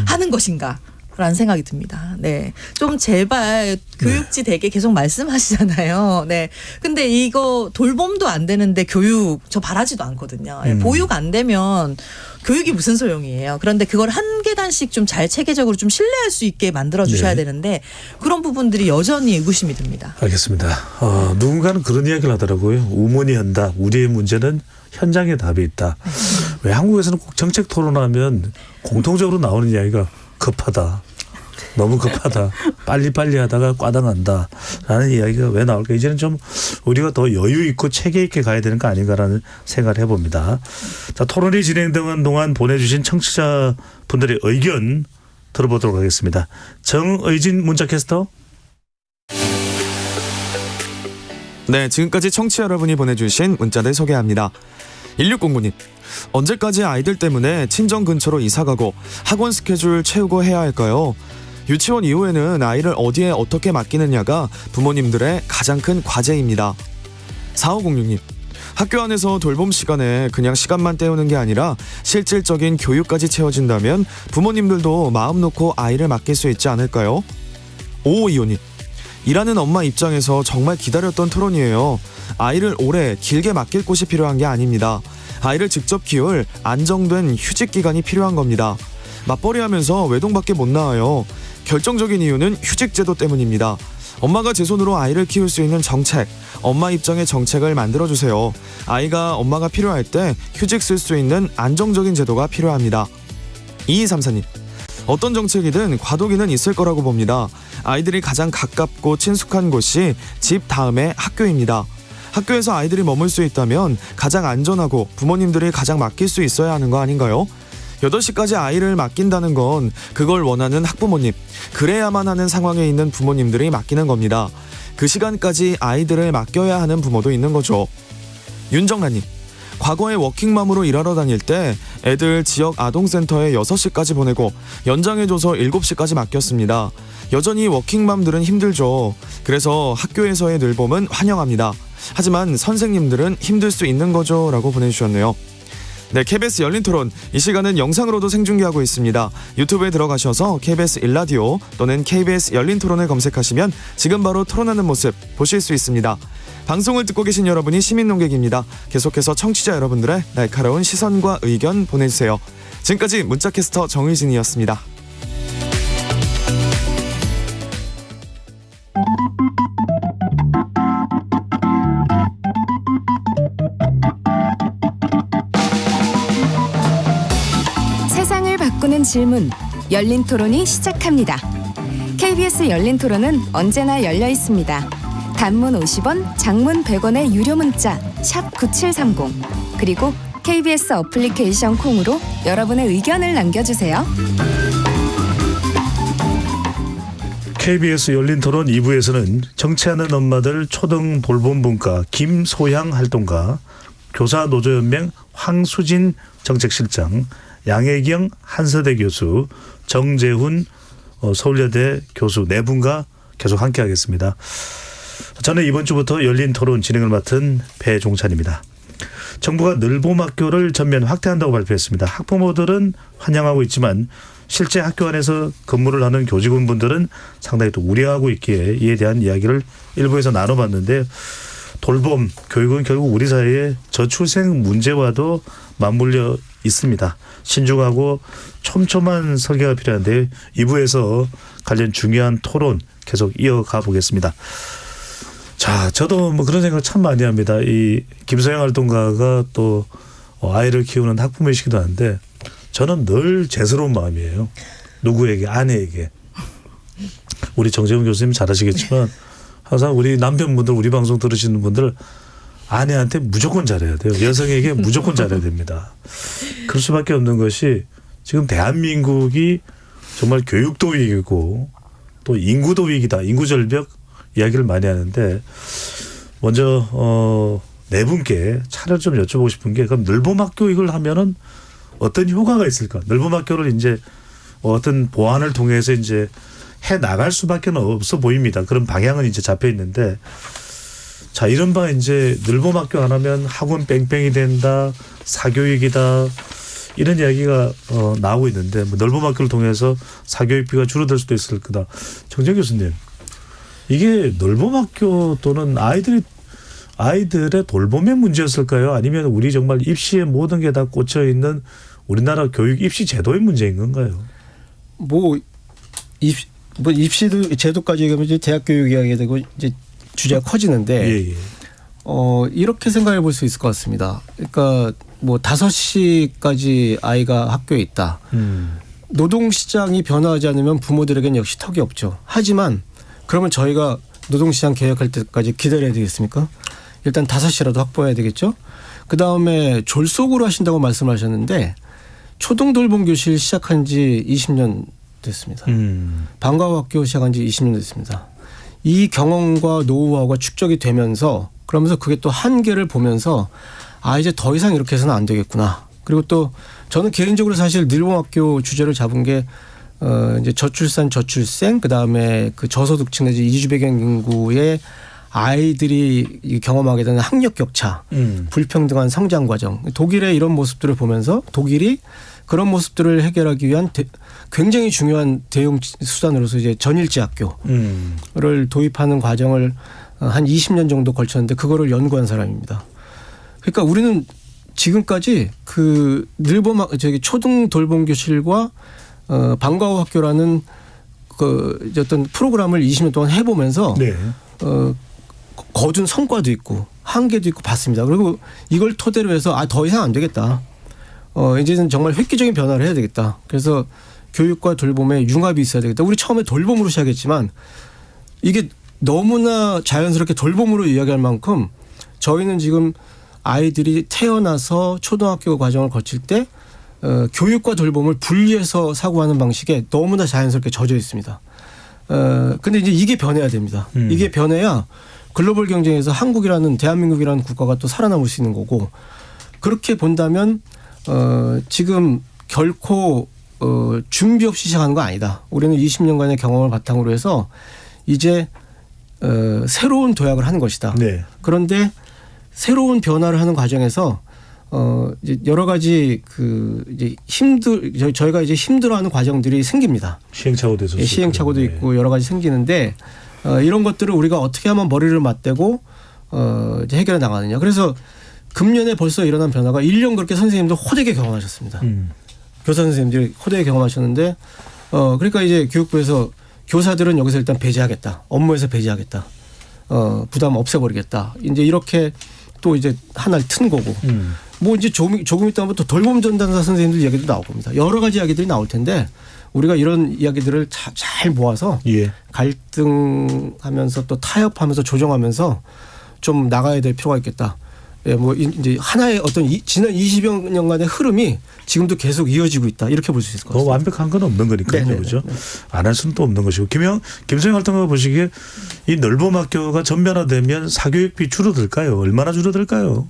하는 것인가? 라는 생각이 듭니다. 네. 좀 제발 교육지 되게 계속 말씀하시잖아요. 네. 근데 이거 돌봄도 안 되는데 교육 저 바라지도 않거든요. 보육 안 되면 교육이 무슨 소용이에요. 그런데 그걸 한 계단씩 좀 잘 체계적으로 좀 신뢰할 수 있게 만들어 주셔야 되는데 그런 부분들이 여전히 의구심이 듭니다. 알겠습니다. 누군가는 그런 이야기를 하더라고요. 우문이 한다. 우리의 문제는 현장에 답이 있다. 왜 한국에서는 꼭 정책 토론하면 공통적으로 나오는 이야기가 급하다. 너무 급하다. 빨리빨리 하다가 과당한다. 라는 이야기가 왜 나올까. 이제는 좀 우리가 더 여유 있고 체계 있게 가야 되는 거 아닌가라는 생각을 해봅니다. 자, 토론이 진행되는 동안 보내주신 청취자분들의 의견 들어보도록 하겠습니다. 정의진 문자캐스터. 네, 지금까지 청취자 여러분이 보내주신 문자들 소개합니다. 1609님, 언제까지 아이들 때문에 친정 근처로 이사가고 학원 스케줄 채우고 해야 할까요? 유치원 이후에는 아이를 어디에 어떻게 맡기느냐가 부모님들의 가장 큰 과제입니다. 4506님, 학교 안에서 돌봄 시간에 그냥 시간만 때우는 게 아니라 실질적인 교육까지 채워진다면 부모님들도 마음 놓고 아이를 맡길 수 있지 않을까요? 5525님, 일하는 엄마 입장에서 정말 기다렸던 토론이에요. 아이를 오래 길게 맡길 곳이 필요한 게 아닙니다. 아이를 직접 키울 안정된 휴직 기간이 필요한 겁니다. 맞벌이하면서 외동밖에 못 나와요. 결정적인 이유는 휴직 제도 때문입니다. 엄마가 제 손으로 아이를 키울 수 있는 정책, 엄마 입장의 정책을 만들어주세요. 아이가 엄마가 필요할 때 휴직 쓸 수 있는 안정적인 제도가 필요합니다. 2234님, 어떤 정책이든 과도기는 있을 거라고 봅니다. 아이들이 가장 가깝고 친숙한 곳이 집 다음에 학교입니다. 학교에서 아이들이 머물 수 있다면 가장 안전하고 부모님들이 가장 맡길 수 있어야 하는 거 아닌가요? 8시까지 아이를 맡긴다는 건 그걸 원하는 학부모님, 그래야만 하는 상황에 있는 부모님들이 맡기는 겁니다. 그 시간까지 아이들을 맡겨야 하는 부모도 있는 거죠. 윤정란님, 과거에 워킹맘으로 일하러 다닐 때 애들 지역 아동센터에 6시까지 보내고 연장해줘서 7시까지 맡겼습니다. 여전히 워킹맘들은 힘들죠. 그래서 학교에서의 늘봄은 환영합니다. 하지만 선생님들은 힘들 수 있는 거죠. 라고 보내주셨네요. 네, KBS 열린 토론, 이 시간은 영상으로도 생중계하고 있습니다. 유튜브에 들어가셔서 KBS 1라디오 또는 KBS 열린 토론을 검색하시면 지금 바로 토론하는 모습 보실 수 있습니다. 방송을 듣고 계신 여러분이 시민 농객입니다. 계속해서 청취자 여러분들의 날카로운 시선과 의견 보내주세요. 지금까지 문자캐스터 정의진이었습니다. 세상을 바꾸는 질문, 열린 토론이 시작합니다. KBS 열린 토론은 언제나 열려 있습니다. 단문 50원, 장문 100원의 유료 문자 샵 9730, 그리고 KBS 어플리케이션 콩으로 여러분의 의견을 남겨주세요. KBS 열린 토론 2부에서는 정치하는 엄마들 초등 돌봄 분과 김소향 활동가, 교사 노조연맹 황수진 정책실장, 양혜경 한서대 교수, 정재훈 서울여대 교수 네 분과 계속 함께하겠습니다. 저는 이번 주부터 열린 토론 진행을 맡은 배종찬입니다. 정부가 늘봄학교를 전면 확대한다고 발표했습니다. 학부모들은 환영하고 있지만 실제 학교 안에서 근무를 하는 교직원분들은 상당히 또 우려하고 있기에 이에 대한 이야기를 일부에서 나눠봤는데, 돌봄, 교육은 결국 우리 사회의 저출생 문제와도 맞물려 있습니다. 신중하고 촘촘한 설계가 필요한데 2부에서 관련 중요한 토론 계속 이어가 보겠습니다. 자, 저도 뭐 그런 생각 참 많이 합니다. 이 김소영 활동가가 또 아이를 키우는 학부모이시기도 한데 저는 늘 죄스러운 마음이에요. 누구에게, 아내에게. 우리 정재훈 교수님 잘 아시겠지만 항상 우리 남편분들, 우리 방송 들으시는 분들 아내한테 무조건 잘해야 돼요. 여성에게 무조건 잘해야 됩니다. 그럴 수밖에 없는 것이 지금 대한민국이 정말 교육도 위기고 또 인구도 위기다. 인구절벽 이야기를 많이 하는데, 먼저 네 분께 차를 좀 여쭤보고 싶은 게, 그럼 늘봄학교 이걸 하면은 어떤 효과가 있을까? 늘봄학교를 이제 어떤 보완을 통해서 이제 해 나갈 수밖에 없어 보입니다. 그런 방향은 이제 잡혀 있는데, 자, 이른바 이제 늘봄학교 안 하면 학원 뺑뺑이 된다, 사교육이다, 이런 이야기가 나오고 있는데, 뭐 늘봄학교를 통해서 사교육비가 줄어들 수도 있을 거다. 정재 교수님, 이게 늘봄학교 또는 아이들의 돌봄의 문제였을까요? 아니면 우리 정말 입시에 모든 게 다 꽂혀 있는 우리나라 교육 입시 제도의 문제인 건가요? 입시도 제도까지 얘기하면 이제 대학 교육 이야기가 되고 이제 주제가 커지는데, 예. 이렇게 생각해 볼 수 있을 것 같습니다. 그러니까 뭐 5시까지 아이가 학교에 있다. 노동시장이 변화하지 않으면 부모들에겐 역시 턱이 없죠. 하지만 그러면 저희가 노동시장 개혁할 때까지 기다려야 되겠습니까? 일단 5시라도 확보해야 되겠죠. 그다음에 졸속으로 하신다고 말씀하셨는데 초등 돌봄 교실 시작한 지 20년 됐습니다. 방과후 학교 시작한 지 20년 됐습니다. 이 경험과 노하우가 축적이 되면서 그러면서 그게 또 한계를 보면서 이제 더 이상 이렇게 해서는 안 되겠구나. 그리고 또 저는 개인적으로 사실 늘봄학교 주제를 잡은 게 이제 저출산 저출생 그다음에 그 저소득층 내지 이주 배경 인구의 아이들이 경험하게 되는 학력 격차, 불평등한 성장 과정, 독일의 이런 모습들을 보면서 독일이 그런 모습들을 해결하기 위한 굉장히 중요한 대응 수단으로서 이제 전일제 학교를 도입하는 과정을 한 20년 정도 걸쳤는데 그거를 연구한 사람입니다. 그러니까 우리는 지금까지 그 초등 돌봄 교실과 방과후 학교라는 그 어떤 프로그램을 20년 동안 해보면서 네. 거둔 성과도 있고 한계도 있고 봤습니다. 그리고 이걸 토대로 해서 더 이상 안 되겠다. 이제는 정말 획기적인 변화를 해야 되겠다. 그래서 교육과 돌봄에 융합이 있어야 되겠다. 우리 처음에 돌봄으로 시작했지만 이게 너무나 자연스럽게 돌봄으로 이야기할 만큼 저희는 지금 아이들이 태어나서 초등학교 과정을 거칠 때 교육과 돌봄을 분리해서 사고하는 방식에 너무나 자연스럽게 젖어 있습니다. 근데 이제 이게 변해야 됩니다. 이게 변해야 글로벌 경쟁에서 한국이라는 대한민국이라는 국가가 또 살아남을 수 있는 거고 그렇게 본다면 지금 결코 준비 없이 시작하는 거 아니다. 우리는 20년간의 경험을 바탕으로 해서 이제 새로운 도약을 하는 것이다. 네. 그런데 새로운 변화를 하는 과정에서 이제 여러 가지 이제 저희가 이제 힘들어하는 과정들이 생깁니다. 시행착오도 있었고. 시행착오도 있고 여러 가지 생기는데 이런 것들을 우리가 어떻게 하면 머리를 맞대고 이제 해결해 나가느냐. 그래서 금년에 벌써 일어난 변화가 1년 그렇게 선생님들 호되게 경험하셨습니다. 교사 선생님들이 호되게 경험하셨는데 그러니까 이제 교육부에서 교사들은 여기서 일단 배제하겠다. 업무에서 배제하겠다. 부담 없애버리겠다. 이제 이렇게 또 이제 하나를 튼 거고. 뭐 이제 조금 있다가 또 돌봄 전담사 선생님들 이야기도 나올 겁니다. 여러 가지 이야기들이 나올 텐데 우리가 이런 이야기들을 잘 모아서 예. 갈등하면서 또 타협하면서 조정하면서 좀 나가야 될 필요가 있겠다. 예, 뭐 이제 하나의 어떤 지난 20여 년간의 흐름이 지금도 계속 이어지고 있다. 이렇게 볼 수 있을 것 같습니다. 더 완벽한 건 없는 거니까요. 네네네. 그렇죠? 안 할 수는 또 없는 것이고. 김소영 활동가 보시기에 이 늘봄학교가 전면화되면 사교육비 줄어들까요? 얼마나 줄어들까요?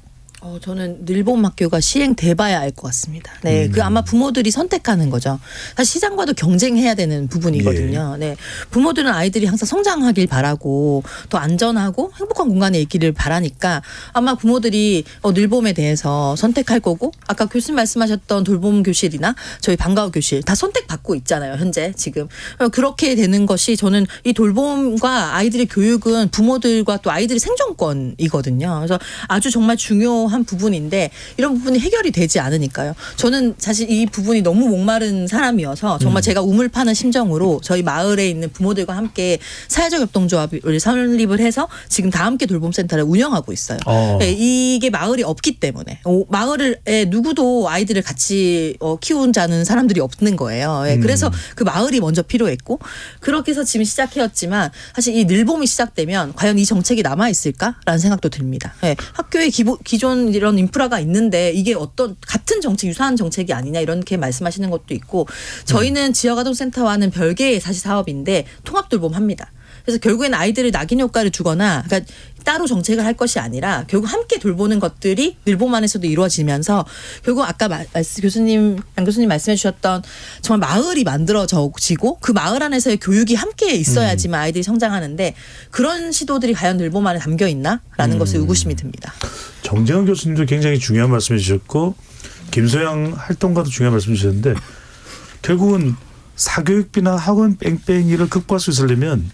저는 늘봄학교가 시행돼봐야 알 것 같습니다. 네, 그 아마 부모들이 선택하는 거죠. 사실 시장과도 경쟁해야 되는 부분이거든요. 네, 부모들은 아이들이 항상 성장하길 바라고 또 안전하고 행복한 공간에 있기를 바라니까 아마 부모들이 늘봄에 대해서 선택할 거고 아까 교수님 말씀하셨던 돌봄 교실이나 저희 방과후 교실 다 선택받고 있잖아요. 현재 지금 그렇게 되는 것이 저는 이 돌봄과 아이들의 교육은 부모들과 또 아이들의 생존권이거든요. 그래서 아주 정말 중요한 부분인데 이런 부분이 해결이 되지 않으니까요. 저는 사실 이 부분이 너무 목마른 사람이어서 정말 제가 우물 파는 심정으로 저희 마을에 있는 부모들과 함께 사회적 협동조합을 설립을 해서 지금 다 함께 돌봄센터를 운영하고 있어요. 네, 이게 마을이 없기 때문에 마을에 누구도 아이들을 같이 키우자는 사람들이 없는 거예요. 네, 그래서 그 마을이 먼저 필요했고 그렇게 해서 지금 시작해왔지만 사실 이 늘봄이 시작되면 과연 이 정책이 남아있을까라는 생각도 듭니다. 네, 학교의 기존 이런 인프라가 있는데 이게 어떤 같은 정책, 유사한 정책이 아니냐 이렇게 말씀하시는 것도 있고 저희는 지역아동센터와는 별개의 사실 사업인데 통합돌봄합니다. 그래서 결국에는 아이들을 낙인 효과를 주거나 그러니까 따로 정책을 할 것이 아니라 결국 함께 돌보는 것들이 늘봄 안에서도 이루어지면서 결국 아까 양 교수님 말씀해 주셨던 정말 마을이 만들어지고 그 마을 안에서의 교육이 함께 있어야지만 아이들이 성장하는데 그런 시도들이 과연 늘봄 안에 담겨 있나라는 것을 의구심이 듭니다. 정재현 교수님도 굉장히 중요한 말씀해 주셨고 김소영 활동가도 중요한 말씀 주셨는데 결국은 사교육비나 학원 뺑뺑이를 극복할 수 있으려면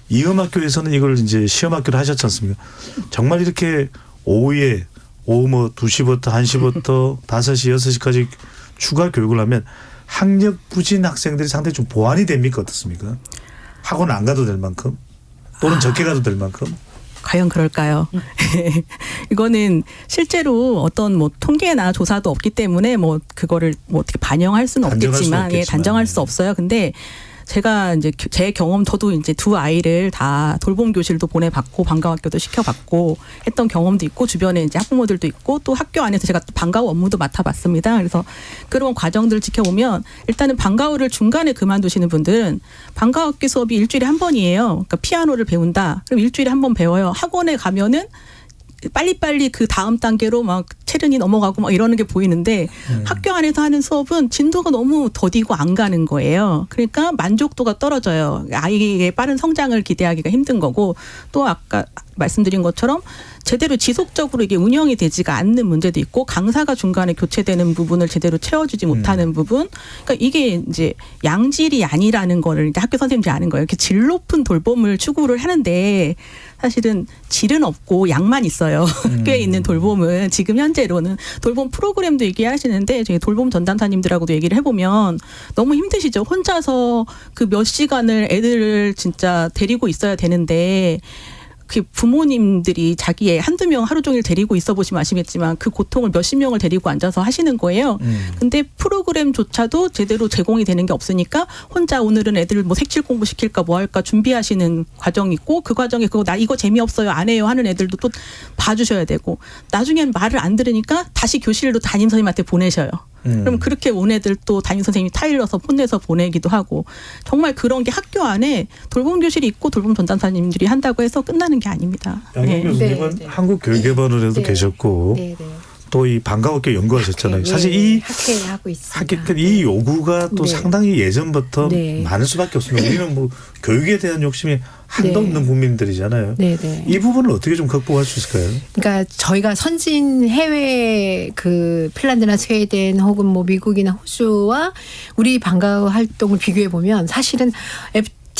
이음학교에서는 이걸 이제 시험학교를 하셨지 않습니까? 정말 이렇게 오후에 오후 뭐 2시부터 1시부터 5시, 6시까지 추가 교육을 하면 학력 부진 학생들이 상당히 좀 보완이 됩니까? 어떻습니까? 학원 안 가도 될 만큼 또는 적게 가도 될 만큼? 과연 그럴까요? 이거는 실제로 어떤 뭐 통계나 조사도 없기 때문에 뭐 그거를 뭐 어떻게 반영할 수는 없겠지만, 예, 단정할 수 없어요. 근데 제가 이제 제 경험, 저도 이제 두 아이를 다 돌봄 교실도 보내봤고 방과학교도 시켜봤고 했던 경험도 있고, 주변에 이제 학부모들도 있고, 또 학교 안에서 제가 또 방과후 업무도 맡아봤습니다. 그래서 그런 과정들을 지켜보면 일단은 방과후를 중간에 그만두시는 분들은 방과학교 수업이 일주일에 한 번이에요. 그러니까 피아노를 배운다. 그럼 일주일에 한 번 배워요. 학원에 가면은 빨리빨리 그 다음 단계로 막 체른이 넘어가고 막 이러는 게 보이는데 학교 안에서 하는 수업은 진도가 너무 더디고 안 가는 거예요. 그러니까 만족도가 떨어져요. 아이의 빠른 성장을 기대하기가 힘든 거고, 또 아까 말씀드린 것처럼 제대로 지속적으로 이게 운영이 되지가 않는 문제도 있고, 강사가 중간에 교체되는 부분을 제대로 채워주지 못하는 부분. 그러니까 이게 이제 양질이 아니라는 거를 이제 학교 선생님들이 아는 거예요. 이렇게 질 높은 돌봄을 추구를 하는데 사실은 질은 없고 양만 있어요. 학교에 있는 돌봄은 지금 현재로는 돌봄 프로그램도 얘기하시는데, 저희 돌봄 전담사님들하고도 얘기를 해보면 너무 힘드시죠. 혼자서 그 몇 시간을 애들을 진짜 데리고 있어야 되는데, 그 부모님들이 자기의 한두 명 하루 종일 데리고 있어 보시면 아시겠지만 그 고통을 몇십 명을 데리고 앉아서 하시는 거예요. 근데 프로그램조차도 제대로 제공이 되는 게 없으니까 혼자 오늘은 애들 뭐 색칠 공부 시킬까 뭐 할까 준비하시는 과정이 있고, 그 과정에 그거 나 이거 재미없어요 안 해요 하는 애들도 또 봐주셔야 되고, 나중엔 말을 안 들으니까 다시 교실로 담임 선생님한테 보내셔요. 그럼 그렇게 온 애들 또 담임 선생님이 타일러서 혼내서 보내기도 하고, 정말 그런 게 학교 안에 돌봄 교실이 있고 돌봄 전담사님들이 한다고 해서 끝나는 게 아닙니다. 양현 교수님은 한국교육개발원에도 계셨고 또 이 방과학교 연구하셨잖아요. 사실 이 학회하고 있습니다. 학회 이 요구가 또 상당히 예전부터 많을 수밖에 없습니다. 우리는 뭐 교육에 대한 욕심이 한도 없는 국민들이잖아요. 이 부분을 어떻게 좀 극복할 수 있을까요? 그러니까 저희가 선진 해외 그 핀란드나 스웨덴 혹은 뭐 미국이나 호주와 우리 방과후 활동을 비교해 보면 사실은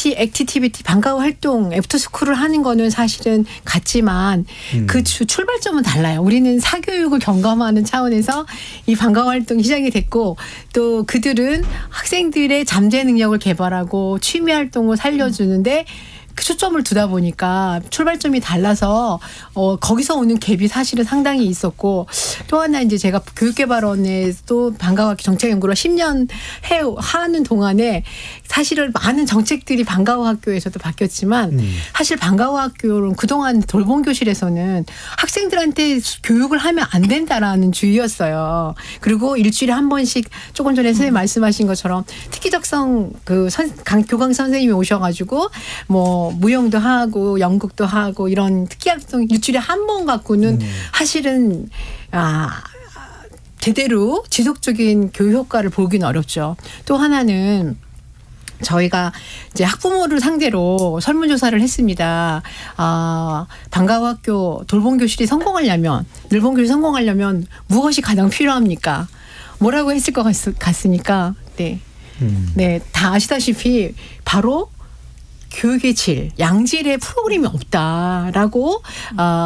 액티비티 방과후 활동 애프터스쿨을 하는 거는 사실은 같지만 그 출발점은 달라요. 우리는 사교육을 경감하는 차원에서 이 방과후 활동이 시작이 됐고, 또 그들은 학생들의 잠재 능력을 개발하고 취미 활동을 살려주는데 그 초점을 두다 보니까 출발점이 달라서 거기서 오는 갭이 사실은 상당히 있었고, 또 하나 이제 제가 교육개발원에도 방과후 정책 연구를 10년 하는 동안에 사실은 많은 정책들이 방과후 학교에서도 바뀌었지만 사실 방과후 학교는 그동안 돌봄 교실에서는 학생들한테 교육을 하면 안 된다라는 주의였어요. 그리고 일주일에 한 번씩 조금 전에 선생님 말씀하신 것처럼 특기적성 그 교강 선생님이 오셔가지고 뭐 무용도 하고 연극도 하고 이런 특기학생 일주일에 한 번 갖고는 사실은 제대로 지속적인 교육 효과를 보기는 어렵죠. 또 하나는 저희가 이제 학부모를 상대로 설문조사를 했습니다. 방과후 학교 돌봄 교실이 성공하려면, 늘봄 교실이 성공하려면 무엇이 가장 필요합니까? 뭐라고 했을 것 같습니까? 네, 다 아시다시피 바로 교육의 질, 양질의 프로그램이 없다라고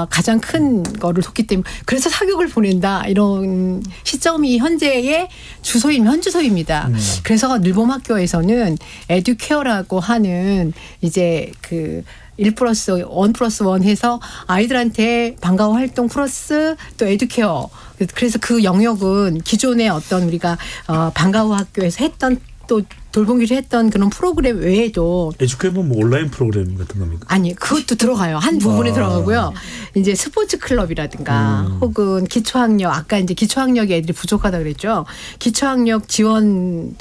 가장 큰 거를 뒀기 때문에, 그래서 사교육을 보낸다 이런 시점이 현재의 현주소입니다. 그래서 늘봄학교에서는 에듀케어라고 하는 이제 그 1+1 해서 아이들한테 방과후 활동 플러스 또 에듀케어, 그래서 그 영역은 기존의 어떤 우리가 방과후 학교에서 했던 또 돌봄 교실 했던 그런 프로그램 외에도 에듀케어는 뭐 온라인 프로그램 같은 겁니까? 아니, 그것도 들어가요. 한 부분에 들어가고요. 이제 스포츠 클럽이라든가 혹은 기초학력, 아까 이제 기초학력이 애들이 부족하다 그랬죠. 기초학력 지원을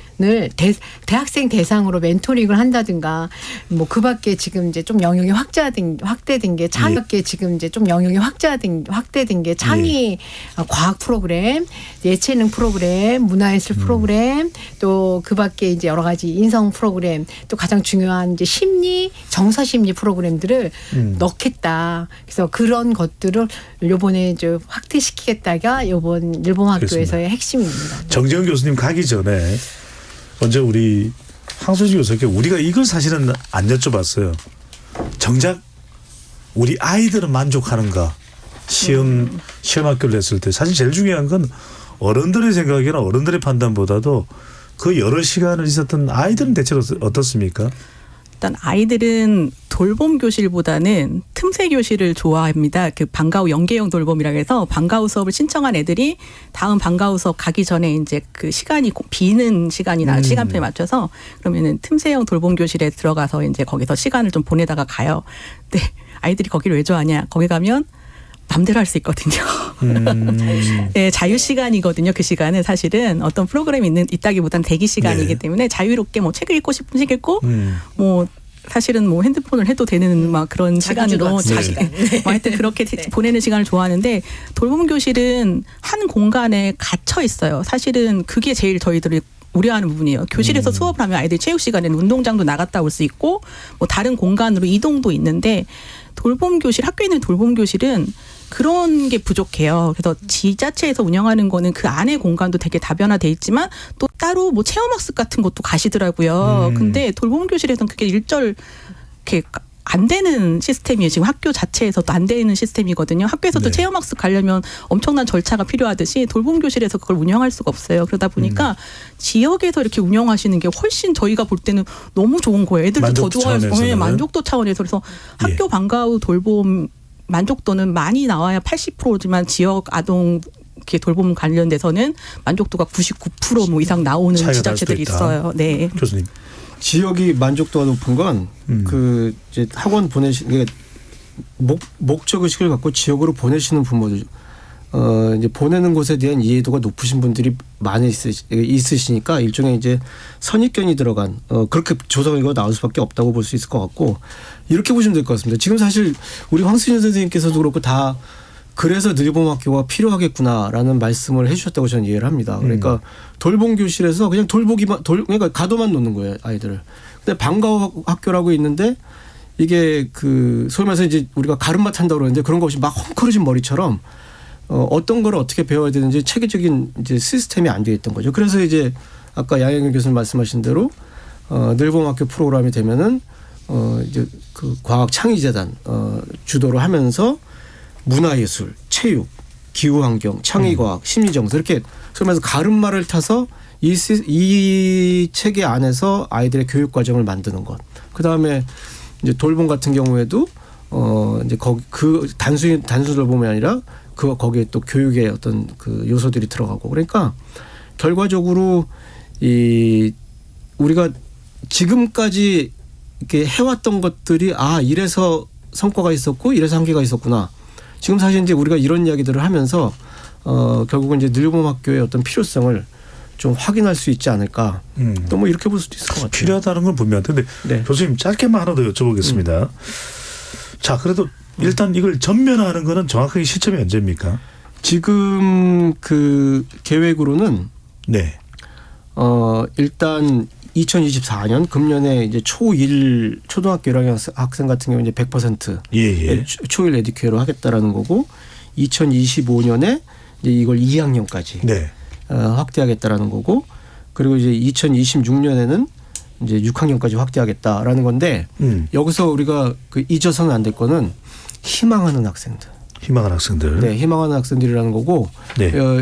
대학생 대상으로 멘토링을 한다든가, 뭐 그 밖에 지금 이제 좀 영역이 확대된 게 창의학계 지금 이제 좀 영역이 확대된 게 창의 과학 프로그램, 예체능 프로그램, 문화예술 프로그램, 또 그 밖에 이제 여러 가지 인성 프로그램, 또 가장 중요한 이제 심리, 정서 심리 프로그램들을 넣겠다. 그래서 그런 것들을 요번에 이제 확대시키겠다가 요번 늘봄학교에서의 핵심입니다. 정재훈 교수님 가기 전에 먼저 우리 황소진 교수께 우리가 이걸 사실은 안 여쭤봤어요. 정작 우리 아이들은 만족하는가? 시험 학교를 했을 때 사실 제일 중요한 건 어른들의 생각이나 어른들의 판단보다도 그 여러 시간을 있었던 아이들은 대체로 어떻습니까? 일단 아이들은 돌봄 교실보다는 틈새 교실을 좋아합니다. 그 방과후 연계형 돌봄이라 해서 방과후 수업을 신청한 애들이 다음 방과후 수업 가기 전에 이제 그 시간이 비는 시간이나 시간표에 맞춰서 그러면은 틈새형 돌봄 교실에 들어가서 이제 거기서 시간을 좀 보내다가 가요. 근데 아이들이 거기를 왜 좋아하냐? 거기 가면 맘대로 할 수 있거든요. 네, 자유 시간이거든요. 그 시간은 사실은 어떤 프로그램이 있다기보다는 대기 시간이기 때문에 자유롭게 뭐 책을 읽고 싶은 책 읽고 뭐 사실은 뭐 핸드폰을 해도 되는 막 그런 시간으로 뭐 하여튼 그렇게 보내는 시간을 좋아하는데 돌봄 교실은 한 공간에 갇혀 있어요. 사실은 그게 제일 저희들이 우려하는 부분이에요. 교실에서 수업을 하면 아이들이 체육 시간에는 운동장도 나갔다 올 수 있고 뭐 다른 공간으로 이동도 있는데 돌봄 교실, 학교에 있는 돌봄 교실은 그런 게 부족해요. 그래서 지자체에서 운영하는 거는 그 안에 공간도 되게 다변화돼 있지만 또 따로 뭐 체험학습 같은 것도 가시더라고요. 근데 돌봄 교실에서는 그게 일절 이렇게 안 되는 시스템이에요. 지금 학교 자체에서도 안 되는 시스템이거든요. 학교에서도 체험학습 가려면 엄청난 절차가 필요하듯이 돌봄 교실에서 그걸 운영할 수가 없어요. 그러다 보니까 지역에서 이렇게 운영하시는 게 훨씬 저희가 볼 때는 너무 좋은 거예요. 애들도 더 좋아할 수 있어요. 만족도 차원에서. 그래서 학교 방과 후 돌봄 만족도는 많이 나와야 80%지만 지역 아동 이렇게 돌봄 관련돼서는 만족도가 99% 뭐 이상 나오는 지자체들이 있어요. 네. 교수님. 지역이 만족도가 높은 건 그 이제 학원 보내시는 게 목적 의식을 갖고 지역으로 보내시는 부모들 이제 보내는 곳에 대한 이해도가 높으신 분들이 많이 있으시니까 일종의 이제 선입견이 들어간 그렇게 조사 결과가 나올 수밖에 없다고 볼 수 있을 것 같고 이렇게 보시면 될 것 같습니다. 지금 사실 우리 황수진 선생님께서도 그렇고 다 그래서 늘봄학교가 필요하겠구나라는 말씀을 해주셨다고 저는 이해를 합니다. 그러니까 돌봄 교실에서 그냥 그러니까 가둬만 놓는 거예요, 아이들을. 근데 방과후 학교라고 있는데 이게 그 소위 말해서 이제 우리가 가름마 탄다고 그러는데 그런 거 없이 막 헝클어진 머리처럼 어떤 걸 어떻게 배워야 되는지 체계적인 이제 시스템이 안 되어 있던 거죠. 그래서 이제 아까 양혜경 교수님 말씀하신 대로 늘봄학교 프로그램이 되면은 이제 그 과학 창의재단 주도를 하면서 문화예술, 체육, 기후환경, 창의과학, 심리정서 이렇게 소위 말해서 가름마를 타서 이 체계 안에서 아이들의 교육 과정을 만드는 것. 그 다음에 이제 돌봄 같은 경우에도 이제 거기 그 단순 돌봄이 아니라 거기에 또 교육의 어떤 그 요소들이 들어가고 그러니까 결과적으로 이 우리가 지금까지 이렇게 해왔던 것들이 이래서 성과가 있었고 이래서 한계가 있었구나. 지금 사실 이제 우리가 이런 이야기들을 하면서 결국은 이제 늘봄학교의 어떤 필요성을 좀 확인할 수 있지 않을까. 또 뭐 이렇게 볼 수도 있을 것 같아요. 필요하다는 건 분명한데 교수님 짧게만 하나 더 여쭤보겠습니다. 자, 그래도 일단 이걸 전면화하는 거는 정확하게 시점이 언제입니까? 지금 그 계획으로는 일단 2024년 금년에 이제 초1 초등학교 1학년 학생 같은 경우 이제 100% 초1 에듀케어로 하겠다라는 거고 2025년에 이제 이걸 2학년까지 확대하겠다라는 거고 그리고 이제 2026년에는 이제 6학년까지 확대하겠다라는 건데 여기서 우리가 그 잊어서는 안 될 거는 희망하는 학생들. 희망하는 학생들. 네, 희망하는 학생들이라는 거고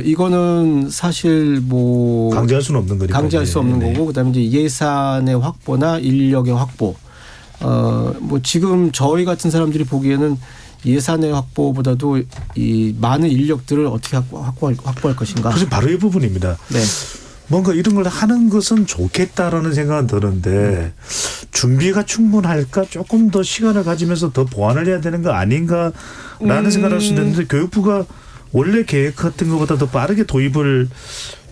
이거는 사실 뭐 강제할 수는 없는 거니까. 강제할 수 없는 거고 그다음에 이제 예산의 확보나 인력의 확보. 뭐 지금 저희 같은 사람들이 보기에는 예산의 확보보다도 이 많은 인력들을 어떻게 확보할 것인가. 그래서 바로 이 부분입니다. 뭔가 이런 걸 하는 것은 좋겠다라는 생각은 드는데 준비가 충분할까? 조금 더 시간을 가지면서 더 보완을 해야 되는 거 아닌가라는 생각을 할 수 있는데 교육부가 원래 계획했던 것보다 더 빠르게 도입을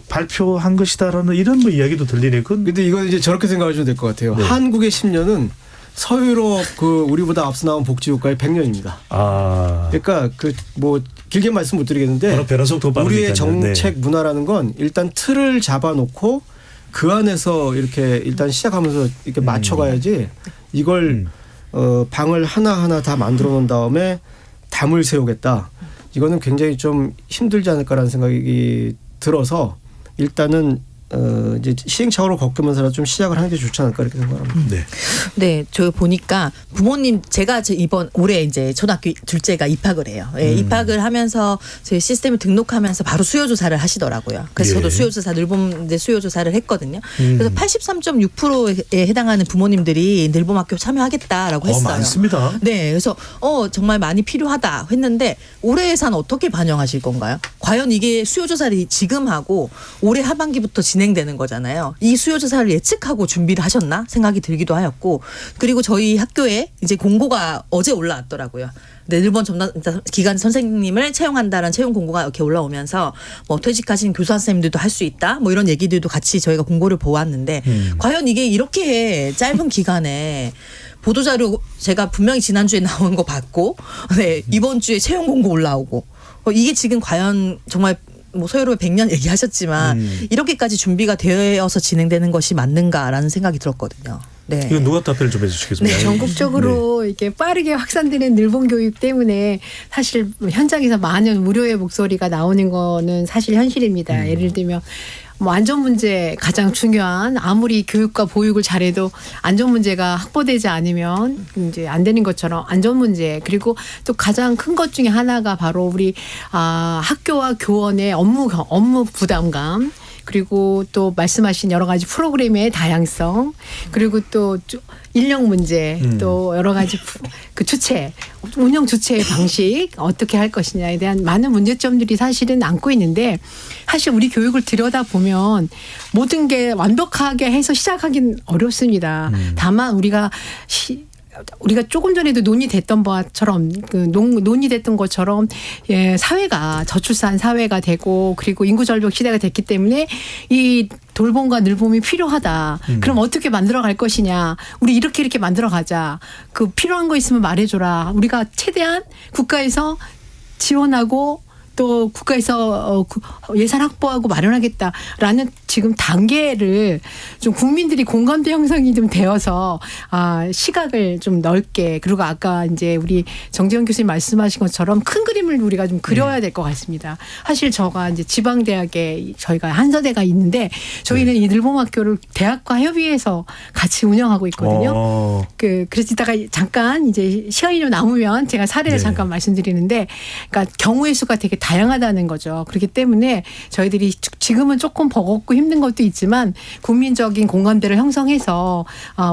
발표한 것이다라는 이런 뭐 이야기도 들리네. 근데 이건 이제 저렇게 생각하시면 될 것 같아요. 한국의 10년은 서유럽 그 우리보다 앞서 나온 복지국가의 100년입니다. 그러니까 그 뭐 길게 말씀 못 드리겠는데 우리의 정책 문화라는 건 일단 틀을 잡아놓고 그 안에서 이렇게 일단 시작하면서 이렇게 맞춰가야지 이걸 방을 하나하나 다 만들어 놓은 다음에 담을 세우겠다. 이거는 굉장히 좀 힘들지 않을까라는 생각이 들어서 일단은 이제 시행착오를 겪으면서라도 좀 시작을 하는 게 좋지 않을까 이렇게 생각합니다. 네. 네, 저 보니까 부모님 제가 이번 올해 이제 초등학교 둘째가 입학을 해요. 예, 입학을 하면서 저희 시스템에 등록하면서 바로 수요조사를 하시더라고요. 그래서 예. 저도 수요조사 늘봄 이제 수요조사를 했거든요. 그래서 83.6%에 해당하는 부모님들이 늘봄학교 참여하겠다라고 했어요. 많습니다. 네, 그래서 정말 많이 필요하다 했는데 올해 예산 어떻게 반영하실 건가요? 과연 이게 수요조사를 지금 하고 올해 하반기부터 진행되는 거잖아요. 이 수요조사를 예측하고 준비를 하셨나 생각이 들기도 하였고, 그리고 저희 학교에 이제 공고가 어제 올라왔더라고요. 네, 일본 전담 기관 선생님을 채용한다는 채용 공고가 이렇게 올라오면서 뭐 퇴직하신 교사 선생님들도 할 수 있다, 뭐 이런 얘기들도 같이 저희가 공고를 보았는데 과연 이게 이렇게 짧은 기간에 보도자료 제가 분명히 지난주에 나온 거 봤고, 네, 이번 주에 채용 공고 올라오고, 이게 지금 과연 정말 뭐 소요로 100년 얘기하셨지만 이렇게까지 준비가 되어서 진행되는 것이 맞는가라는 생각이 들었거든요. 네. 이거 누가 답변을 좀 해주시겠습니까? 네, 전국적으로 이렇게 빠르게 확산되는 늘봄 교육 때문에 사실 현장에서 많은 우려의 목소리가 나오는 거는 사실 현실입니다. 예를 들면 뭐 안전 문제 가장 중요한, 아무리 교육과 보육을 잘해도 안전 문제가 확보되지 않으면 이제 안 되는 것처럼 안전 문제, 그리고 또 가장 큰 것 중에 하나가 바로 우리 학교와 교원의 업무 부담감, 그리고 또 말씀하신 여러 가지 프로그램의 다양성, 그리고 또 인력 문제, 또 여러 가지 그 운영 주체의 방식 어떻게 할 것이냐에 대한 많은 문제점들이 사실은 안고 있는데, 사실 우리 교육을 들여다보면 모든 게 완벽하게 해서 시작하긴 어렵습니다. 다만 우리가 조금 전에도 논의됐던 것처럼 논의됐던 것처럼 사회가 저출산 사회가 되고, 그리고 인구 절벽 시대가 됐기 때문에 이 돌봄과 늘봄이 필요하다. 그럼 어떻게 만들어 갈 것이냐. 우리 이렇게 만들어 가자. 그 필요한 거 있으면 말해줘라. 우리가 최대한 국가에서 지원하고 또 국가에서 예산 확보하고 마련하겠다라는 지금 단계를 좀 국민들이 공감대 형성이 좀 되어서 시각을 좀 넓게, 그리고 아까 이제 우리 정재현 교수님 말씀하신 것처럼 큰 그림을 우리가 좀 그려야 될 것 같습니다. 사실 저가 이제 지방대학에 저희가 한서대가 있는데 저희는 이 늘봄학교를 대학과 협의해서 같이 운영하고 있거든요. 그래서 이따가 잠깐 이제 시간이 좀 남으면 제가 사례를 잠깐 말씀드리는데, 그러니까 경우의 수가 되게 다양하다는 거죠. 그렇기 때문에 저희들이 지금은 조금 버겁고 힘든 것도 있지만 국민적인 공감대를 형성해서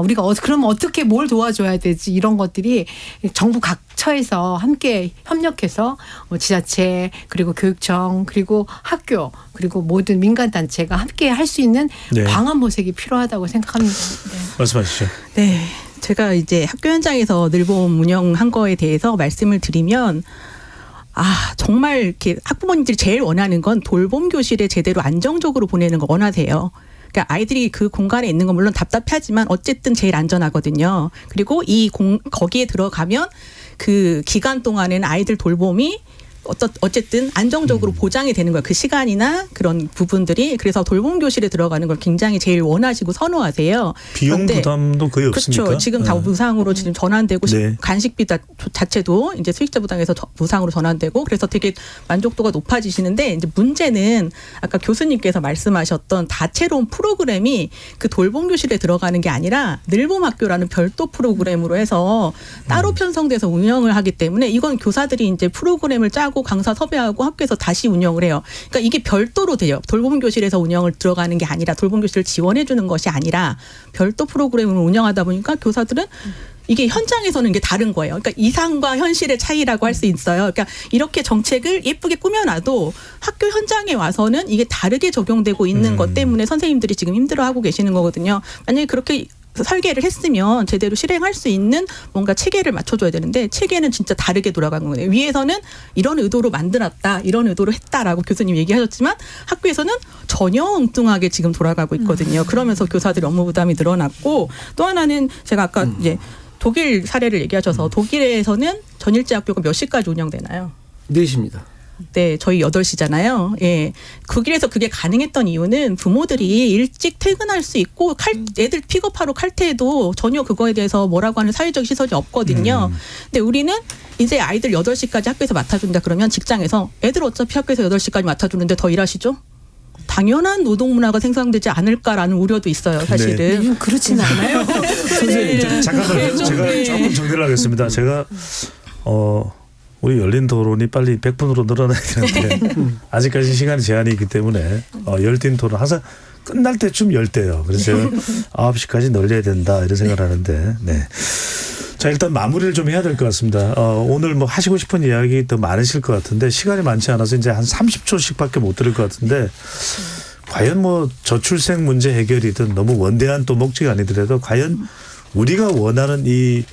우리가 그럼 어떻게 뭘 도와줘야 되지, 이런 것들이 정부 각처에서 함께 협력해서 지자체, 그리고 교육청, 그리고 학교, 그리고 모든 민간단체가 함께 할 수 있는 방안 모색이 필요하다고 생각합니다. 네. 말씀하시죠. 네. 제가 이제 학교 현장에서 늘봄 운영한 거에 대해서 말씀을 드리면, 정말 이렇게 학부모님들이 제일 원하는 건 돌봄 교실에 제대로 안정적으로 보내는 거 원하세요. 그러니까 아이들이 그 공간에 있는 건 물론 답답하지만 어쨌든 제일 안전하거든요. 그리고 거기에 들어가면 그 기간 동안에는 아이들 돌봄이 어쨌든 안정적으로 보장이 되는 거예요. 그 시간이나 그런 부분들이. 그래서 돌봄 교실에 들어가는 걸 굉장히 제일 원하시고 선호하세요. 비용 부담도 거의 없습니까? 그렇죠. 지금 다 무상으로 지금 전환되고, 간식비 자체도 이제 수익자 부담에서 무상으로 전환되고, 그래서 되게 만족도가 높아지시는데, 이제 문제는 아까 교수님께서 말씀하셨던 다채로운 프로그램이 그 돌봄 교실에 들어가는 게 아니라 늘봄 학교라는 별도 프로그램으로 해서 따로 편성돼서 운영을 하기 때문에, 이건 교사들이 이제 프로그램을 짜고 강사 섭외하고 학교에서 다시 운영을 해요. 그러니까 이게 별도로 돼요. 돌봄 교실에서 운영을 들어가는 게 아니라, 돌봄 교실을 지원해 주는 것이 아니라 별도 프로그램을 운영하다 보니까 교사들은 이게 현장에서는 이게 다른 거예요. 그러니까 이상과 현실의 차이라고 할 수 있어요. 그러니까 이렇게 정책을 예쁘게 꾸며놔도 학교 현장에 와서는 이게 다르게 적용되고 있는 것 때문에 선생님들이 지금 힘들어하고 계시는 거거든요. 만약에 그렇게 설계를 했으면 제대로 실행할 수 있는 뭔가 체계를 맞춰줘야 되는데, 체계는 진짜 다르게 돌아간 거예요. 위에서는 이런 의도로 만들었다, 이런 의도로 했다라고 교수님 얘기하셨지만 학교에서는 전혀 엉뚱하게 지금 돌아가고 있거든요. 그러면서 교사들의 업무 부담이 늘어났고, 또 하나는 제가 아까 이제 독일 사례를 얘기하셔서, 독일에서는 전일제 학교가 몇 시까지 운영되나요? 4시입니다. 네, 저희 8시잖아요. 예. 독일에서 그게 가능했던 이유는 부모들이 일찍 퇴근할 수 있고 애들 픽업하러 칼퇴해도 전혀 그거에 대해서 뭐라고 하는 사회적 시설이 없거든요. 근데 우리는 이제 아이들 8시까지 학교에서 맡아준다 그러면 직장에서 애들 어차피 학교에서 8시까지 맡아주는데 더 일하시죠? 당연한 노동 문화가 생성되지 않을까라는 우려도 있어요. 사실은. 좀 그렇진 않아요. 선생님 잠깐만요. 제가 조금 정리를 하겠습니다. 제가 우리 열린 토론이 빨리 100분으로 늘어나야 되는데 아직까지 시간이 제한이 있기 때문에 열띤 토론 항상 끝날 때쯤 열 때요. 그래서 제가 9시까지 늘려야 된다 이런 생각을 하는데 네. 자 일단 마무리를 좀 해야 될 것 같습니다. 오늘 뭐 하시고 싶은 이야기 더 많으실 것 같은데 시간이 많지 않아서 이제 한 30초씩밖에 못 들을 것 같은데 과연 뭐 저출생 문제 해결이든 너무 원대한 또 목적이 아니더라도 과연 우리가 원하는 이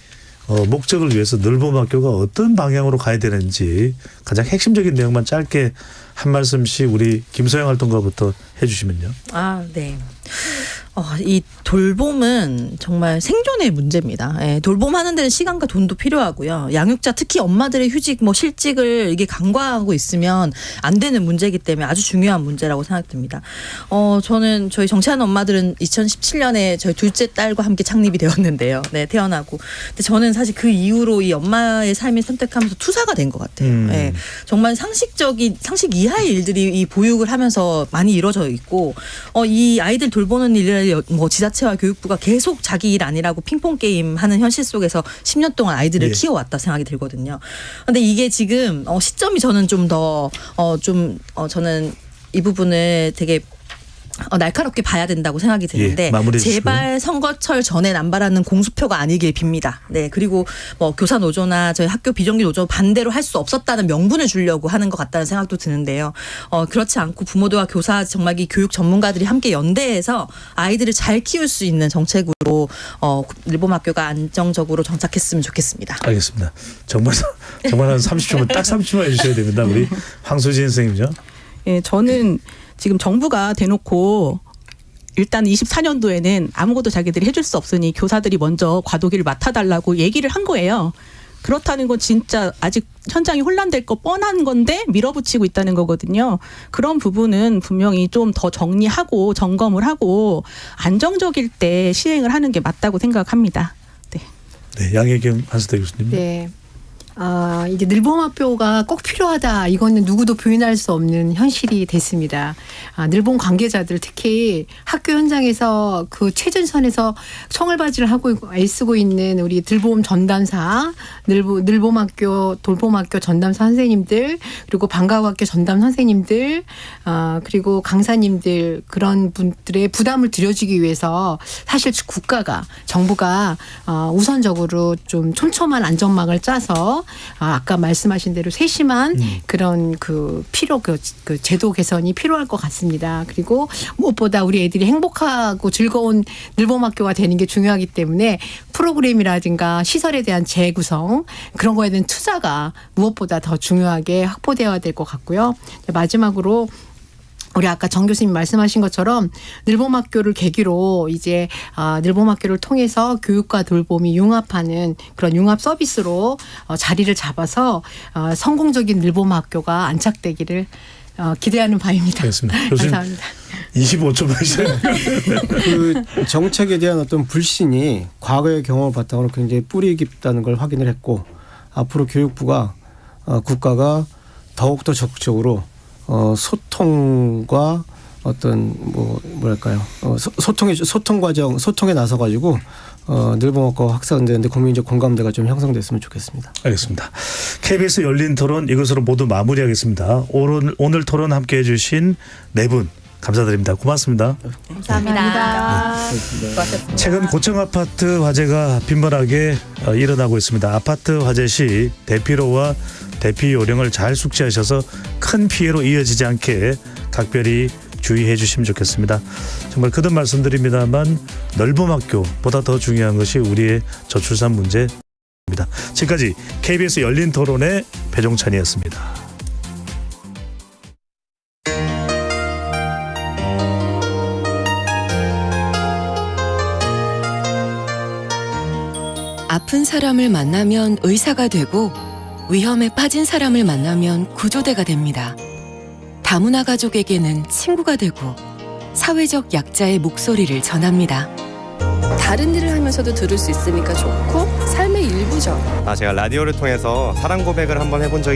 목적을 위해서 늘봄학교가 어떤 방향으로 가야 되는지 가장 핵심적인 내용만 짧게 한 말씀씩 우리 김소영 활동가부터 해주시면요. 네. 이 돌봄은 정말 생존의 문제입니다. 예, 돌봄하는 데는 시간과 돈도 필요하고요. 양육자 특히 엄마들의 휴직, 실직을 이게 간과하고 있으면 안 되는 문제이기 때문에 아주 중요한 문제라고 생각됩니다. 저는 저희 정치하는 엄마들은 2017년에 저희 둘째 딸과 함께 창립이 되었는데요. 네, 태어나고. 근데 저는 사실 그 이후로 이 엄마의 삶을 선택하면서 투사가 된 것 같아요. 예, 정말 상식 이하의 일들이 이 보육을 하면서 많이 이루어져 있고, 이 아이들 돌보는 일을 지자체와 교육부가 계속 자기 일 아니라고 핑퐁 게임 하는 현실 속에서 10년 동안 아이들을 키워왔다 생각이 들거든요. 근데 이게 지금 시점이 저는 좀 더 저는 이 부분을 되게 날카롭게 봐야 된다고 생각이 드는데 제발 선거철 전에 남발하는 공수표가 아니길 빕니다. 네, 그리고 교사 노조나 저희 학교 비정규 노조 반대로 할 수 없었다는 명분을 주려고 하는 것 같다는 생각도 드는데요. 그렇지 않고 부모들과 교사 정말 이 교육 전문가들이 함께 연대해서 아이들을 잘 키울 수 있는 정책으로 늘봄학교가 안정적으로 정착했으면 좋겠습니다. 알겠습니다. 정말 한 30초만 딱 30초만 해주셔야 됩니다. 우리 황수진 선생님요. 예, 저는 지금 정부가 대놓고 일단 24년도에는 아무것도 자기들이 해줄 수 없으니 교사들이 먼저 과도기를 맡아달라고 얘기를 한 거예요. 그렇다는 건 진짜 아직 현장이 혼란될 거 뻔한 건데 밀어붙이고 있다는 거거든요. 그런 부분은 분명히 좀 더 정리하고 점검을 하고 안정적일 때 시행을 하는 게 맞다고 생각합니다. 네. 네, 양혜경 한수대 교수님. 네. 이제 늘봄학교가 꼭 필요하다. 이거는 누구도 부인할 수 없는 현실이 됐습니다. 늘봄 관계자들 특히 학교 현장에서 그 최전선에서 청을바지를 하고 애쓰고 있는 우리 늘봄 전담사, 늘봄학교, 돌봄학교 전담사 선생님들, 그리고 방과후학교 전담 선생님들, 그리고 강사님들 그런 분들의 부담을 들여주기 위해서 사실 국가가 정부가 우선적으로 좀 촘촘한 안전망을 짜서 아까 말씀하신 대로 세심한 그런 그 제도 개선이 필요할 것 같습니다. 그리고 무엇보다 우리 애들이 행복하고 즐거운 늘봄학교가 되는 게 중요하기 때문에 프로그램이라든가 시설에 대한 재구성 그런 거에 대한 투자가 무엇보다 더 중요하게 확보되어야 될 것 같고요. 마지막으로 우리 아까 정 교수님 말씀하신 것처럼 늘봄학교를 계기로 이제 늘봄학교를 통해서 교육과 돌봄이 융합하는 그런 융합 서비스로 자리를 잡아서 성공적인 늘봄학교가 안착되기를 기대하는 바입니다. 알겠습니다. 감사합니다. 25초만 시작. 그 정책에 대한 어떤 불신이 과거의 경험을 바탕으로 굉장히 뿌리 깊다는 걸 확인을 했고 앞으로 교육부가 국가가 더욱더 적극적으로 소통과 어떤 소통 과정 소통에 나서 가지고 늘봄학교 확산되는데 국민적 공감대가 좀 형성됐으면 좋겠습니다. 알겠습니다. KBS 열린 토론 이것으로 모두 마무리하겠습니다. 오늘 토론 함께해 주신 네 분 감사드립니다. 고맙습니다. 감사합니다. 최근 고층 아파트 화재가 빈번하게 일어나고 있습니다. 아파트 화재 시 대피로와 대피 요령을 잘 숙지하셔서 큰 피해로 이어지지 않게 각별히 주의해 주시면 좋겠습니다. 정말 거듭 말씀드립니다만 늘봄학교보다 더 중요한 것이 우리의 저출산 문제입니다. 지금까지 KBS 열린 토론의 배종찬이었습니다. 아픈 사람을 만나면 의사가 되고 위험에 빠진 사람을 만나면 구조대가 됩니다. 다문화 가족에게는 친구가 되고 사회적 약자의 목소리를 전합니다. 다른 일을 하면서도 들을 수 있으니까 좋고 삶의 일부죠. 제가 라디오를 통해서 사랑 고백을 한번 해본 적이